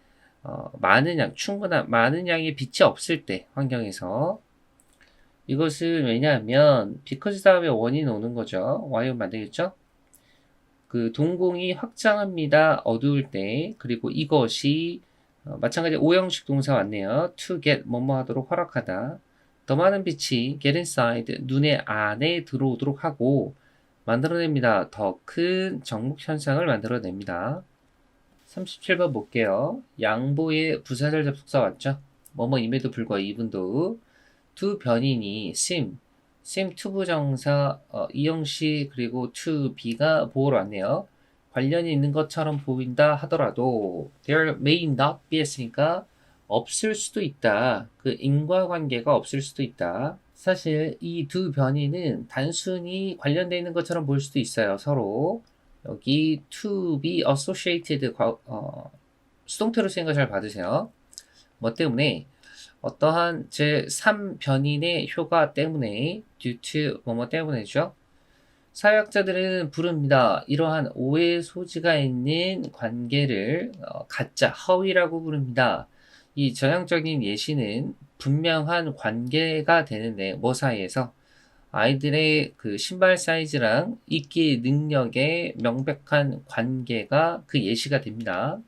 많은 양, 충분한 많은 양의 빛이 없을 때 환경에서. 이것은 왜냐하면 because 다음에 원인 오는 거죠. why 만들겠죠? 그 동공이 확장합니다. 어두울 때. 그리고 이것이 마찬가지 오형식 동사 왔네요. to get 뭐뭐 하도록 허락하다. 더 많은 빛이 get inside 눈의 안에 들어오도록 하고 만들어냅니다. 더 큰 정목 현상을 만들어냅니다. 37번 볼게요. 양보의 부사절 접속사 왔죠? 뭐뭐임에도 불구하고 이분도 두 변인이 seem to 부정사 이형식 그리고 to be가 보호로 왔네요. 관련이 있는 것처럼 보인다 하더라도 there may not be 했으니까 없을 수도 있다. 그 인과관계가 없을 수도 있다. 사실 이 두 변이는 단순히 관련되어 있는 것처럼 보일 수도 있어요. 서로. 여기 to be associated 수동태로 쓰인 거 잘 받으세요. 뭐 때문에? 어떠한 제3변인의 효과 때문에 due to 뭐뭐 때문에죠. 사회학자들은 부릅니다. 이러한 오해 소지가 있는 관계를 가짜, 허위라고 부릅니다. 이 전형적인 예시는 분명한 관계가 되는데 뭐 사이에서 아이들의 그 신발 사이즈랑 읽기 능력의 명백한 관계가 그 예시가 됩니다.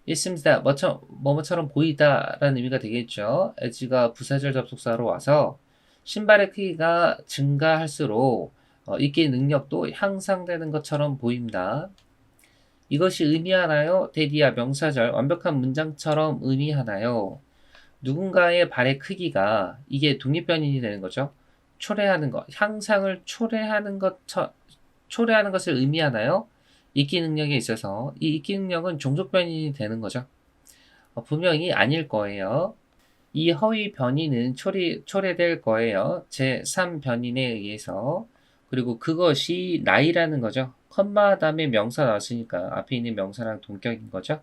It seems that 뭐뭐처럼 보이다 라는 의미가 되겠죠. as가 부사절 접속사로 와서 신발의 크기가 증가할수록 읽기 능력도 향상되는 것처럼 보입니다. 이것이 의미하나요? 대디야 명사절 완벽한 문장처럼 의미하나요? 누군가의 발의 크기가 이게 독립변인이 되는 거죠. 초래하는 것, 향상을 초래하는 것을 의미하나요? 읽기 능력에 있어서 이 읽기 능력은 종속 변인이 되는 거죠. 분명히 아닐 거예요. 이 허위 변인은 초래될 거예요. 제3변인에 의해서. 그리고 그것이 나이라는 거죠. 컴마 다음에 명사 나왔으니까 앞에 있는 명사랑 동격인 거죠.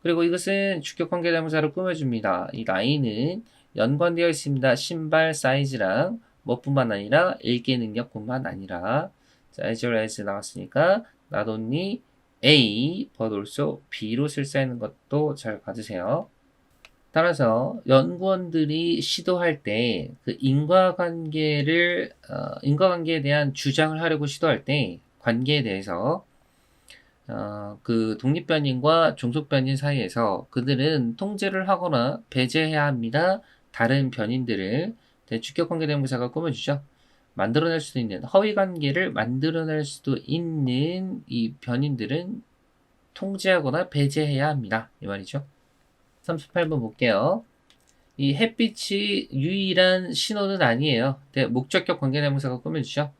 그리고 이것은 주격관계대명사를 꾸며줍니다. 이 나이는 연관되어 있습니다. 신발 사이즈랑 뭐뿐만 아니라 읽기 능력뿐만 아니라 자, as well as 나왔으니까 not only A, but also B로 쓸 수 있는 것도 잘 봐주세요. 따라서 연구원들이 시도할 때 그 인과관계에 대한 주장을 하려고 시도할 때 관계에 대해서 그 독립변인과 종속변인 사이에서 그들은 통제를 하거나 배제해야 합니다. 다른 변인들을 주격관계대명사가 꾸며주죠. 만들어낼 수도 있는 허위관계를 만들어낼 수도 있는 이 변인들은 통제하거나 배제해야 합니다. 이 말이죠. 38번 볼게요. 이 햇빛이 유일한 신호는 아니에요. 목적격 관계대명사가 꾸며주죠.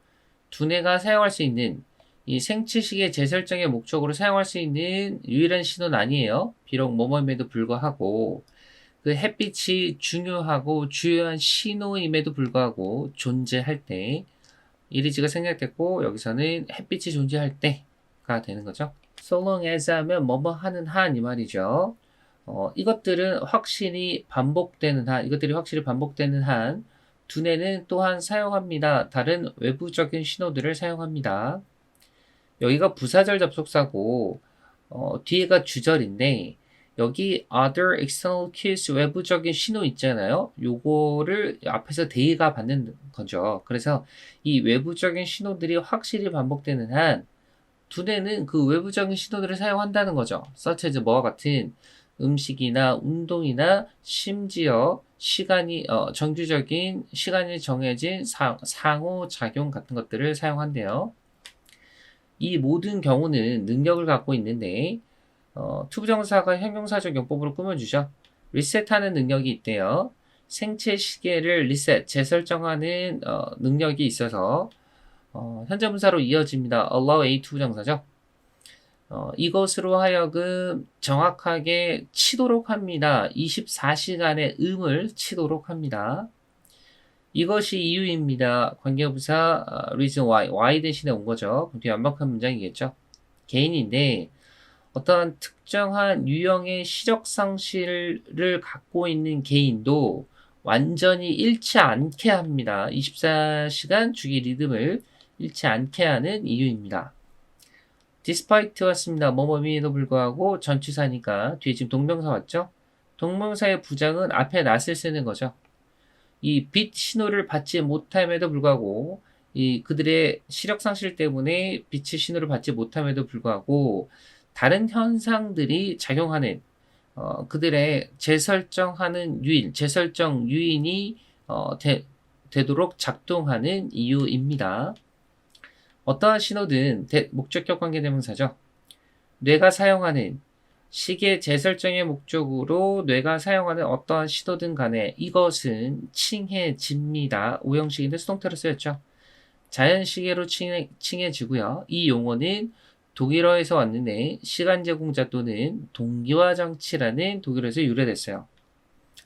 두뇌가 사용할 수 있는 이 생체식의 재설정의 목적으로 사용할 수 있는 유일한 신호는 아니에요. 비록 뭐뭐임에도 불구하고 그 햇빛이 중요하고 주요한 신호임에도 불구하고 존재할 때 이리지가 생략됐고 여기서는 햇빛이 존재할 때가 되는 거죠. So long as 하면 뭐뭐 하는 한 이 말이죠. 이것들이 확실히 반복되는 한 두뇌는 또한 사용합니다. 다른 외부적인 신호들을 사용합니다. 여기가 부사절 접속사고 뒤에가 주절인데 여기 other external cues 외부적인 신호 있잖아요. 요거를 앞에서 대의가 받는 거죠. 그래서 이 외부적인 신호들이 확실히 반복되는 한 두뇌는 그 외부적인 신호들을 사용한다는 거죠. such as 뭐와 같은 음식이나 운동이나 심지어 정규적인 시간이 정해진 상호작용 같은 것들을 사용한대요. 이 모든 경우는 능력을 갖고 있는데 투부정사가 형용사적 용법으로 꾸며주죠. 리셋하는 능력이 있대요. 생체 시계를 재설정하는 능력이 있어서 현재 분사로 이어집니다. allow A 투부정사죠. 이것으로 하여금 정확하게 치도록 합니다. 24시간의 음을 치도록 합니다. 이것이 이유입니다. 관계부사 reason why 대신에 온 거죠. 뒤에 완벽한 문장이겠죠. 개인인데 어떠한 특정한 유형의 시적 상실을 갖고 있는 개인도 완전히 잃지 않게 합니다. 24시간 주기 리듬을 잃지 않게 하는 이유입니다. despite 왔습니다. 뭐뭐임에도 불구하고 전치사니까 뒤에 지금 동명사 왔죠? 동명사의 부장은 앞에 not을 쓰는 거죠. 이 빛 신호를 받지 못함에도 불구하고 이 그들의 시력 상실 때문에 빛의 신호를 받지 못함에도 불구하고 다른 현상들이 작용하는 그들의 재설정하는 유인, 재설정 유인이 되도록 작동하는 이유입니다. 어떠한 신호든 목적격 관계대명사죠. 뇌가 사용하는 시계 재설정의 목적으로 뇌가 사용하는 어떠한 신호든 간에 이것은 칭해집니다. 오형식인데 수동태로 쓰였죠. 자연시계로 칭해지고요. 이 용어는 독일어에서 왔는데 시간 제공자 또는 동기화 장치라는 독일어에서 유래됐어요.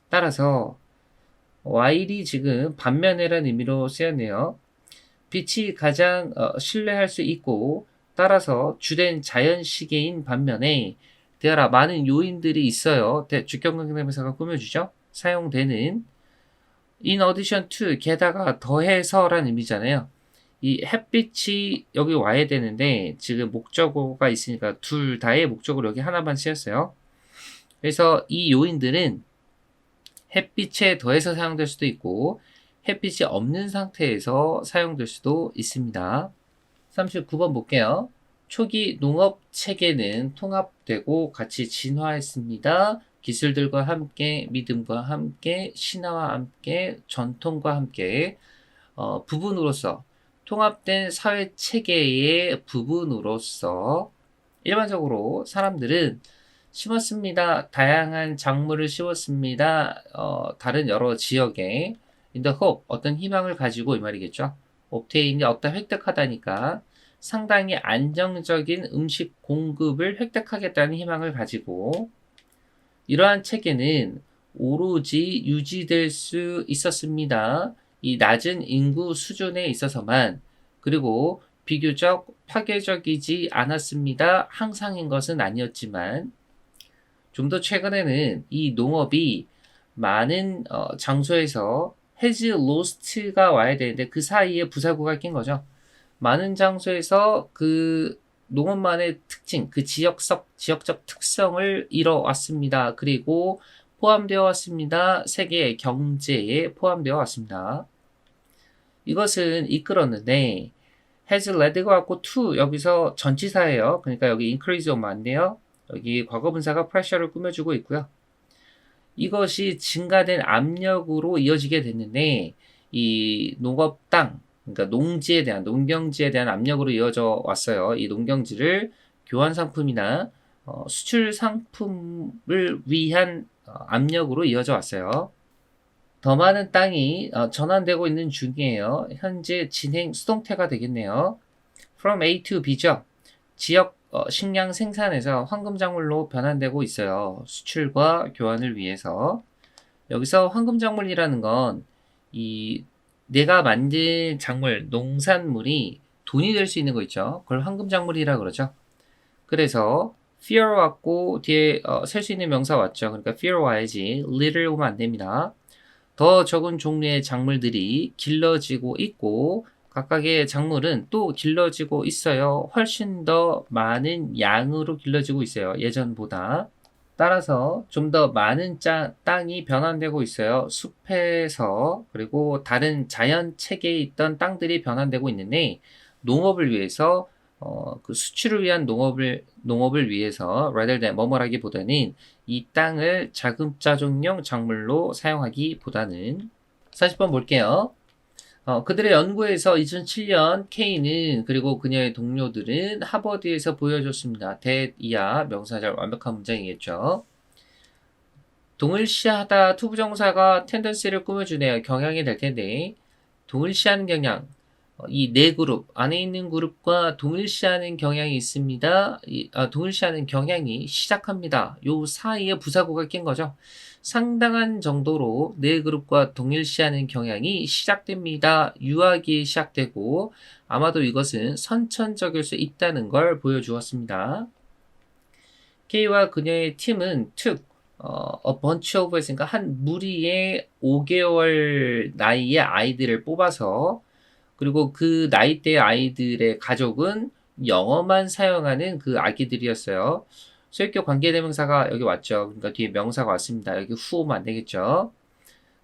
따라서 while이 지금 반면에라는 의미로 쓰였네요. 빛이 가장 신뢰할 수 있고 따라서 주된 자연시계인 반면에 되어라 많은 요인들이 있어요. 주격관계대명사가 꾸며주죠. 사용되는 in addition to 게다가 더해서라는 의미잖아요. 이 햇빛이 여기 와야 되는데 지금 목적어가 있으니까 둘 다의 목적어로 여기 하나만 쓰였어요. 그래서 이 요인들은 햇빛에 더해서 사용될 수도 있고 햇빛이 없는 상태에서 사용될 수도 있습니다. 39번 볼게요. 초기 농업 체계는 통합되고 같이 진화했습니다. 기술들과 함께, 믿음과 함께, 신화와 함께, 전통과 함께 부분으로서 통합된 사회 체계의 부분으로서 일반적으로 사람들은 심었습니다. 다양한 작물을 심었습니다. 다른 여러 지역에 in the hope 어떤 희망을 가지고 이 말이겠죠. obtain이 얻다 획득하다니까 상당히 안정적인 음식 공급을 획득하겠다는 희망을 가지고 이러한 체계는 오로지 유지될 수 있었습니다. 이 낮은 인구 수준에 있어서만 그리고 비교적 파괴적이지 않았습니다. 항상인 것은 아니었지만 좀 더 최근에는 이 농업이 많은 장소에서 has lost가 와야 되는데 그 사이에 부사구가 낀 거죠. 많은 장소에서 그 농업만의 특징, 그 지역적 특성을 이뤄왔습니다. 그리고 포함되어 왔습니다. 세계 경제에 포함되어 왔습니다. 이것은 이끌었는데 has led가 왔고 to 여기서 전치사예요. 그러니까 여기 increase 오면 안 돼요. 여기 과거분사가 pressure를 꾸며주고 있고요. 이것이 증가된 압력으로 이어지게 됐는데 이 농업 땅, 그러니까 농지에 대한 농경지에 대한 압력으로 이어져 왔어요. 이 농경지를 교환 상품이나 수출 상품을 위한 압력으로 이어져 왔어요. 더 많은 땅이 전환되고 있는 중이에요. 현재 진행 수동태가 되겠네요. From A to B죠. 지역 식량 생산에서 황금작물로 변환되고 있어요. 수출과 교환을 위해서. 여기서 황금작물이라는 건 이 내가 만든 작물, 농산물이 돈이 될 수 있는 거 있죠. 그걸 황금작물이라 그러죠. 그래서 fear 왔고 뒤에 셀 수 있는 명사 왔죠. 그러니까 fear 와야지 little 오면 안 됩니다. 더 적은 종류의 작물들이 길러지고 있고 각각의 작물은 또 길러지고 있어요. 훨씬 더 많은 양으로 길러지고 있어요. 예전보다. 따라서 좀 더 많은 땅이 변환되고 있어요. 숲에서 그리고 다른 자연 체계에 있던 땅들이 변환되고 있는데 농업을 위해서 그 수출을 위한 농업을 위해서 rather than 뭐뭐라기보다는 이 땅을 자급자족용 작물로 사용하기보다는 40번 볼게요. 그들의 연구에서 2007년 K는 그리고 그녀의 동료들은 하버드에서 보여줬습니다. that이야 명사절 완벽한 문장이겠죠. 동일시하다 투부정사가 텐던시를 꾸며주네요. 경향이 될 텐데 동일시하는 경향 이 네 그룹 안에 있는 그룹과 동일시하는 경향이 있습니다. 동일시하는 경향이 시작합니다. 요 사이에 부사구가 낀 거죠. 상당한 정도로 네 그룹과 동일시하는 경향이 시작됩니다. 유하기에 시작되고 아마도 이것은 선천적일 수 있다는 걸 보여주었습니다. K와 그녀의 팀은 took a bunch of 했으니까 한 무리의 5개월 나이의 아이들을 뽑아서 그리고 그 나이대의 아이들의 가족은 영어만 사용하는 그 아기들이었어요. 소유격 관계대명사가 여기 왔죠. 그러니까 뒤에 명사가 왔습니다. 여기 who 오면 안 되겠죠.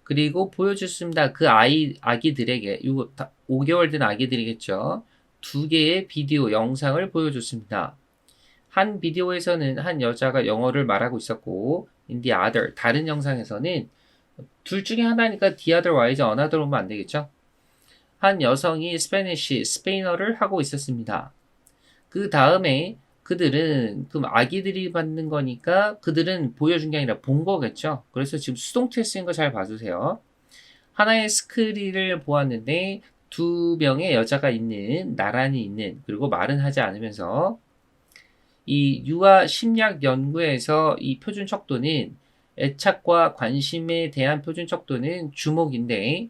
그리고 보여줬습니다. 그 아기들에게, 이거 5개월 된 아기들이겠죠. 2개의 비디오 영상을 보여줬습니다. 한 비디오에서는 한 여자가 영어를 말하고 있었고, in the other, 다른 영상에서는 둘 중에 하나니까 the otherwise another 오면 안 되겠죠. 한 여성이 스페인어를 하고 있었습니다. 그 다음에 그들은 그럼 아기들이 받는 거니까 그들은 보여준 게 아니라 본 거겠죠. 그래서 지금 수동태 쓰인 거 잘 봐주세요. 하나의 스크린을 보았는데 2명의 여자가 있는 나란히 있는 그리고 말은 하지 않으면서 이 유아 심리학 연구에서 이 표준 척도는 애착과 관심에 대한 표준 척도는 주목인데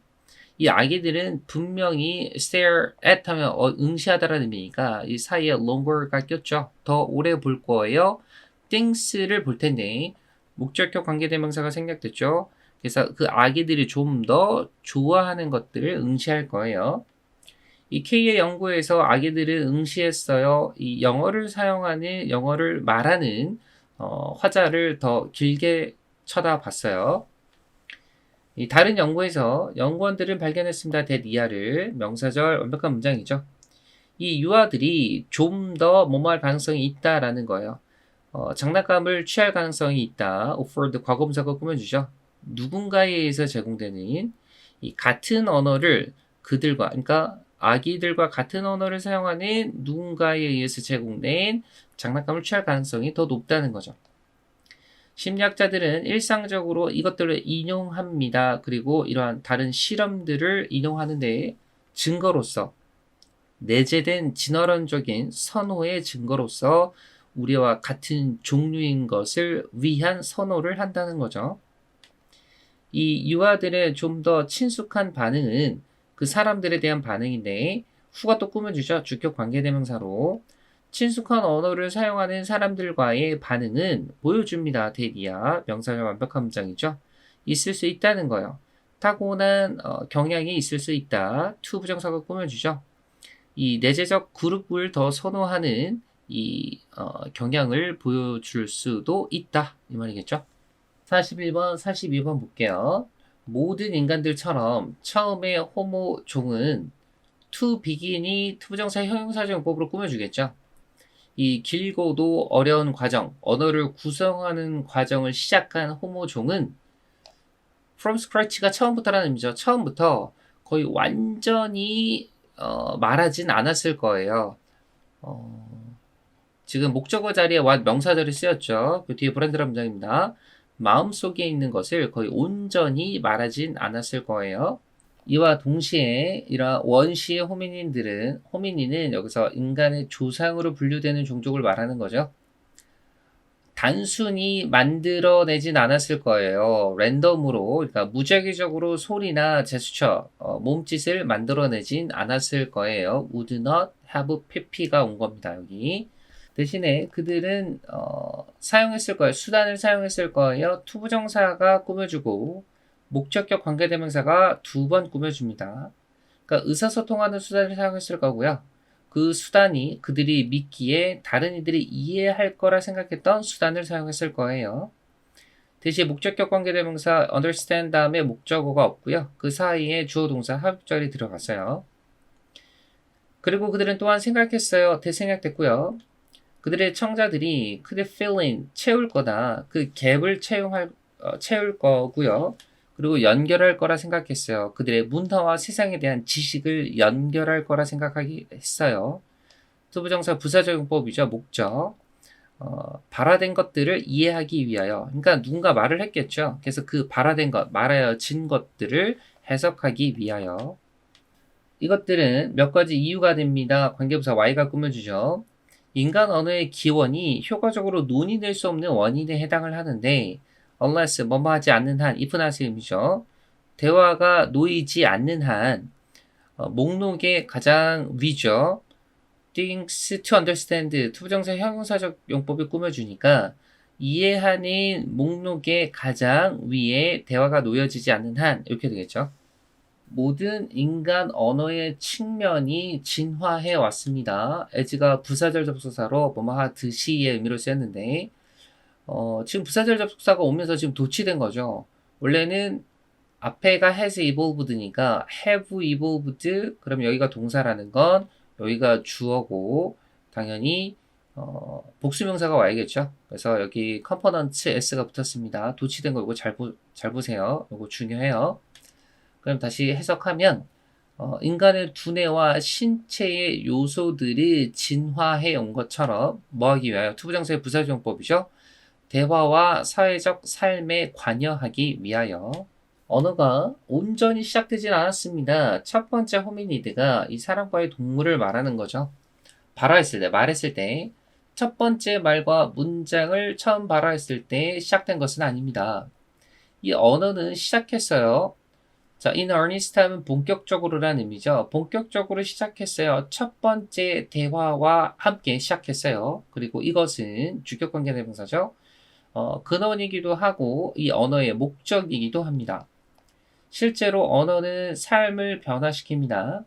이 아기들은 분명히 stare at 하면 응시하다라는 의미니까 이 사이에 longer가 꼈죠. 더 오래 볼 거예요. things를 볼 텐데 목적격 관계대명사가 생략됐죠. 그래서 그 아기들이 좀 더 좋아하는 것들을 응시할 거예요. 이 K의 연구에서 아기들은 응시했어요. 이 영어를 말하는 화자를 더 길게 쳐다봤어요. 이 다른 연구에서 연구원들은 발견했습니다. that 이하를 명사절 완벽한 문장이죠. 이 유아들이 좀 더 뭐뭐할 가능성이 있다라는 거예요. 장난감을 취할 가능성이 있다. offered 과거분사가 꾸며주죠. 누군가에 의해서 제공되는 이 같은 언어를 그들과 그러니까 아기들과 같은 언어를 사용하는 누군가에 의해서 제공된 장난감을 취할 가능성이 더 높다는 거죠. 심리학자들은 일상적으로 이것들을 인용합니다. 그리고 이러한 다른 실험들을 인용하는데 증거로서 내재된 진화론적인 선호의 증거로서 우리와 같은 종류인 것을 위한 선호를 한다는 거죠. 이 유아들의 좀 더 친숙한 반응은 그 사람들에 대한 반응인데 후가 또 꾸며주죠. 주격 관계대명사로 친숙한 언어를 사용하는 사람들과의 반응은 보여줍니다. 대리야 명사절 완벽한 문장이죠. 있을 수 있다는 거예요. 타고난 경향이 있을 수 있다. to 부정사가 꾸며주죠. 이 내재적 그룹을 더 선호하는 이 경향을 보여줄 수도 있다. 이 말이겠죠. 41번, 42번 볼게요. 모든 인간들처럼 처음에 호모 종은 to begin이 투부정사 형용사정법으로 꾸며주겠죠. 이 길고도 어려운 과정, 언어를 구성하는 과정을 시작한 호모 종은 from scratch가 처음부터라는 의미죠. 처음부터 거의 완전히 말하진 않았을 거예요. 지금 목적어 자리에 명사절이 쓰였죠. 그 뒤에 브랜드란 문장입니다. 마음속에 있는 것을 거의 온전히 말하진 않았을 거예요. 이와 동시에 이러한 원시의 호미닌은 여기서 인간의 조상으로 분류되는 종족을 말하는 거죠. 단순히 만들어내진 않았을 거예요. 랜덤으로, 그러니까 무작위적으로 소리나 제스처, 몸짓을 만들어내진 않았을 거예요. would not have pp가 온 겁니다. 여기. 대신에 그들은 사용했을 거예요. 수단을 사용했을 거예요. 투부정사가 꾸며주고 목적격 관계대명사가 2번 꾸며줍니다. 그러니까 의사소통하는 수단을 사용했을 거고요. 그 수단이 그들이 믿기에 다른 이들이 이해할 거라 생각했던 수단을 사용했을 거예요. 대신 목적격 관계대명사 understand 다음에 목적어가 없고요. 그 사이에 주어 동사 합절이 들어갔어요. 그리고 그들은 또한 생각했어요. 대생략됐고요. 그들의 청자들이 그들의 filling 채울 거다. 그 갭을 채울 거고요. 그리고 연결할 거라 생각했어요. 그들의 문화와 세상에 대한 지식을 연결할 거라 생각하기 했어요. 투부정사 부사적용법이죠. 목적. 발화된 것들을 이해하기 위하여. 그러니까 누군가 말을 했겠죠. 그래서 그 발화된 것, 말하여진 것들을 해석하기 위하여. 이것들은 몇 가지 이유가 됩니다. 관계부사 Y가 꾸며주죠. 인간 언어의 기원이 효과적으로 논의될 수 없는 원인에 해당을 하는데 unless 뭐뭐 하지 않는 한 if not의 의미죠. 대화가 놓이지 않는 한 목록의 가장 위죠. things to understand 투부정사 형용사적 용법을 꾸며주니까 이해하는 목록의 가장 위에 대화가 놓여지지 않는 한 이렇게 되겠죠. 모든 인간 언어의 측면이 진화해 왔습니다. as가 부사절 접속사로 뭐뭐 하듯이의 의미로 쓰였는데 지금 부사절 접속사가 오면서 지금 도치된 거죠. 원래는 앞에가 has evolved니까 have evolved 그럼 여기가 동사라는 건 여기가 주어고 당연히 복수명사가 와야겠죠. 그래서 여기 component s가 붙었습니다. 도치된 거 이거 잘 보세요. 이거 중요해요. 그럼 다시 해석하면 인간의 두뇌와 신체의 요소들이 진화해 온 것처럼 뭐하기 위하여 투부정사의 부사용법이죠. 대화와 사회적 삶에 관여하기 위하여 언어가 온전히 시작되진 않았습니다. 첫 번째 호미니드가 이 사람과의 동물을 말하는 거죠. 말했을 때 첫 번째 말과 문장을 처음 발화했을 때 시작된 것은 아닙니다. 이 언어는 시작했어요. 자, in earnest 하면 본격적으로라는 의미죠. 본격적으로 시작했어요. 첫 번째 대화와 함께 시작했어요. 그리고 이것은 주격관계 대명사죠. 근원이기도 하고 이 언어의 목적이기도 합니다. 실제로 언어는 삶을 변화시킵니다.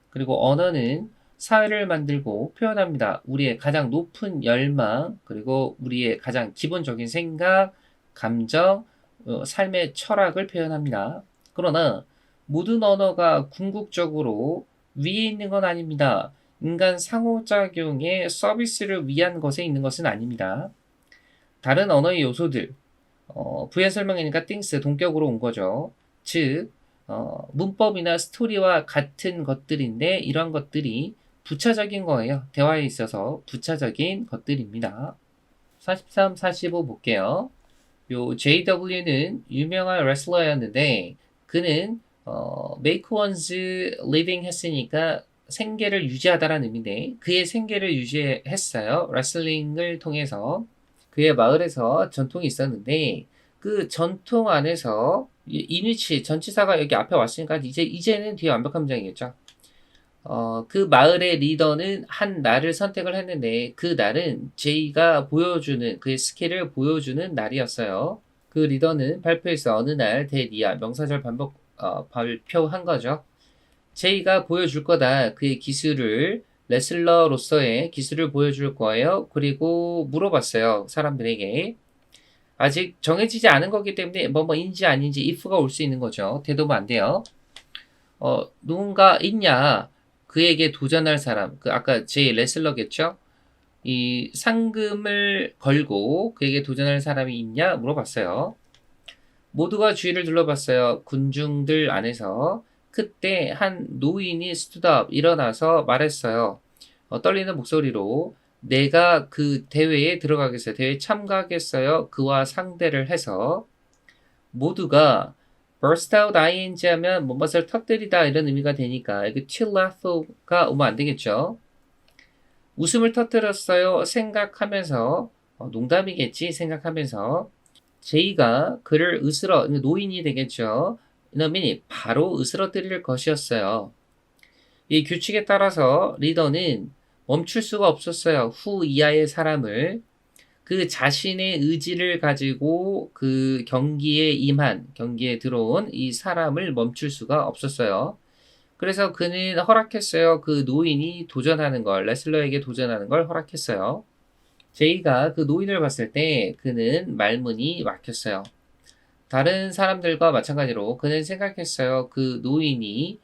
그리고 언어는 사회를 만들고 표현합니다. 우리의 가장 높은 열망, 그리고 우리의 가장 기본적인 생각, 감정, 삶의 철학을 표현합니다. 그러나 모든 언어가 궁극적으로 위에 있는 건 아닙니다. 인간 상호작용의 서비스를 위한 것에 있는 것은 아닙니다. 다른 언어의 요소들, 부연 설명이니까 things, 동격으로 온 거죠. 즉, 문법이나 스토리와 같은 것들인데 이런 것들이 부차적인 거예요. 대화에 있어서 부차적인 것들입니다. 43, 45 볼게요. 요 JW는 유명한 레슬러였는데 그는 make one's living 했으니까 생계를 유지하다라는 의미인데 그의 생계를 유지했어요. 레슬링을 통해서 그의 마을에서 전통이 있었는데 그 전통 안에서 이니치 전치사가 여기 앞에 왔으니까 이제는 뒤에 완벽한 문장이겠죠. 그 마을의 리더는 한 날을 선택을 했는데 그 날은 제이가 보여주는 그의 스킬을 보여주는 날이었어요. 그 리더는 발표에서 어느 날 대리아 명사절 발표한 거죠. 제이가 보여줄 거다. 그의 기술을 레슬러로서의 기술을 보여줄 거예요. 그리고 물어봤어요. 사람들에게. 아직 정해지지 않은 거기 때문에 뭐뭐인지 아닌지 if가 올 수 있는 거죠. 대도면 안 돼요. 누군가 있냐? 그에게 도전할 사람. 아까 제 레슬러겠죠? 이 상금을 걸고 그에게 도전할 사람이 있냐? 물어봤어요. 모두가 주위를 둘러봤어요. 군중들 안에서. 그때 한 노인이 스투드업 일어나서 말했어요. 떨리는 목소리로 내가 그 대회에 들어가겠어요. 대회에 참가하겠어요. 그와 상대를 해서 모두가 burst out ing 하면 무엇을 터뜨리다 이런 의미가 되니까 여기 to laugh가 오면 안 되겠죠. 웃음을 터뜨렸어요. 생각하면서 농담이겠지 생각하면서 제이가 그를 노인이 되겠죠. 이놈이 바로 으스러뜨릴 것이었어요. 이 규칙에 따라서 리더는 멈출 수가 없었어요. 후 이하의 사람을 그 자신의 의지를 가지고 그 경기에 들어온 이 사람을 멈출 수가 없었어요. 그래서 그는 허락했어요. 그 노인이 레슬러에게 도전하는 걸 허락했어요. 제이가 그 노인을 봤을 때 그는 말문이 막혔어요. 다른 사람들과 마찬가지로 그는 생각했어요. 그 노인이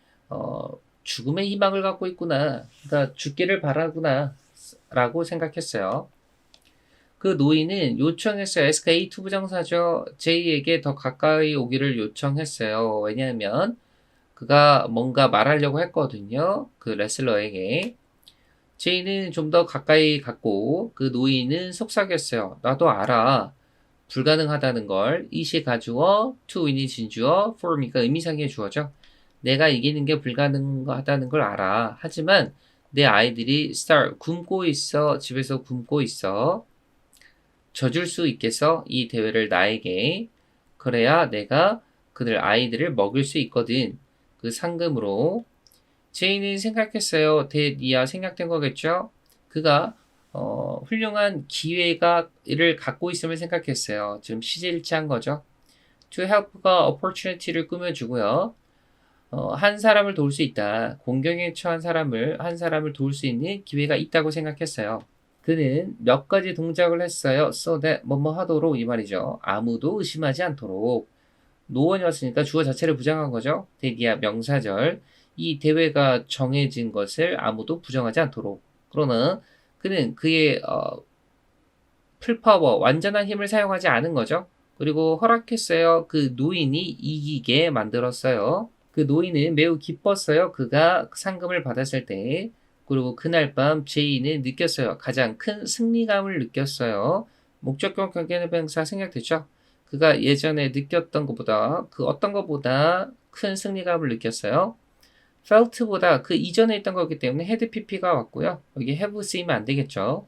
죽음의 희망을 갖고 있구나. 그러니까 죽기를 바라구나. 라고 생각했어요. 그 노인은 요청했어요. SK 투부정사죠. 제이에게 더 가까이 오기를 요청했어요. 왜냐하면 그가 뭔가 말하려고 했거든요. 그 레슬러에게. 제이는 좀 더 가까이 갔고 그 노인은 속삭였어요. 나도 알아. 불가능하다는 걸. 이시 가주어, to인이 진주어, form이가 의미상의 주어죠. 내가 이기는 게 불가능하다는 걸 알아. 하지만 내 아이들이 굶고 있어. 집에서 굶고 있어. 져줄 수 있겠어? 이 대회를 나에게. 그래야 내가 그들 아이들을 먹일 수 있거든. 그 상금으로. 제이는 생각했어요. 대리아 생각된 거겠죠? 그가 훌륭한 기회가를 갖고 있음을 생각했어요. 지금 시제일치한 거죠. to help가 opportunity를 꾸며주고요. 한 사람을 도울 수 있다. 공경에 처한 한 사람을 도울 수 있는 기회가 있다고 생각했어요. 그는 몇 가지 동작을 했어요. so that 뭐뭐 하도록 이 말이죠. 아무도 의심하지 않도록. 노원이 왔으니까 주어 자체를 부정한 거죠. 대기야 명사절. 이 대회가 정해진 것을 아무도 부정하지 않도록. 그러나 그는 그의 풀파워, 완전한 힘을 사용하지 않은 거죠. 그리고 허락했어요. 그 노인이 이기게 만들었어요. 그 노인은 매우 기뻤어요. 그가 상금을 받았을 때. 그리고 그날 밤 제이는 느꼈어요. 가장 큰 승리감을 느꼈어요. 목적격 관계대명사 생략됐죠? 그가 예전에 느꼈던 것보다 그 어떤 것보다 큰 승리감을 느꼈어요. felt보다 그 이전에 있던 거기 때문에 had pp가 왔고요. 여기 have 쓰이면 안 되겠죠.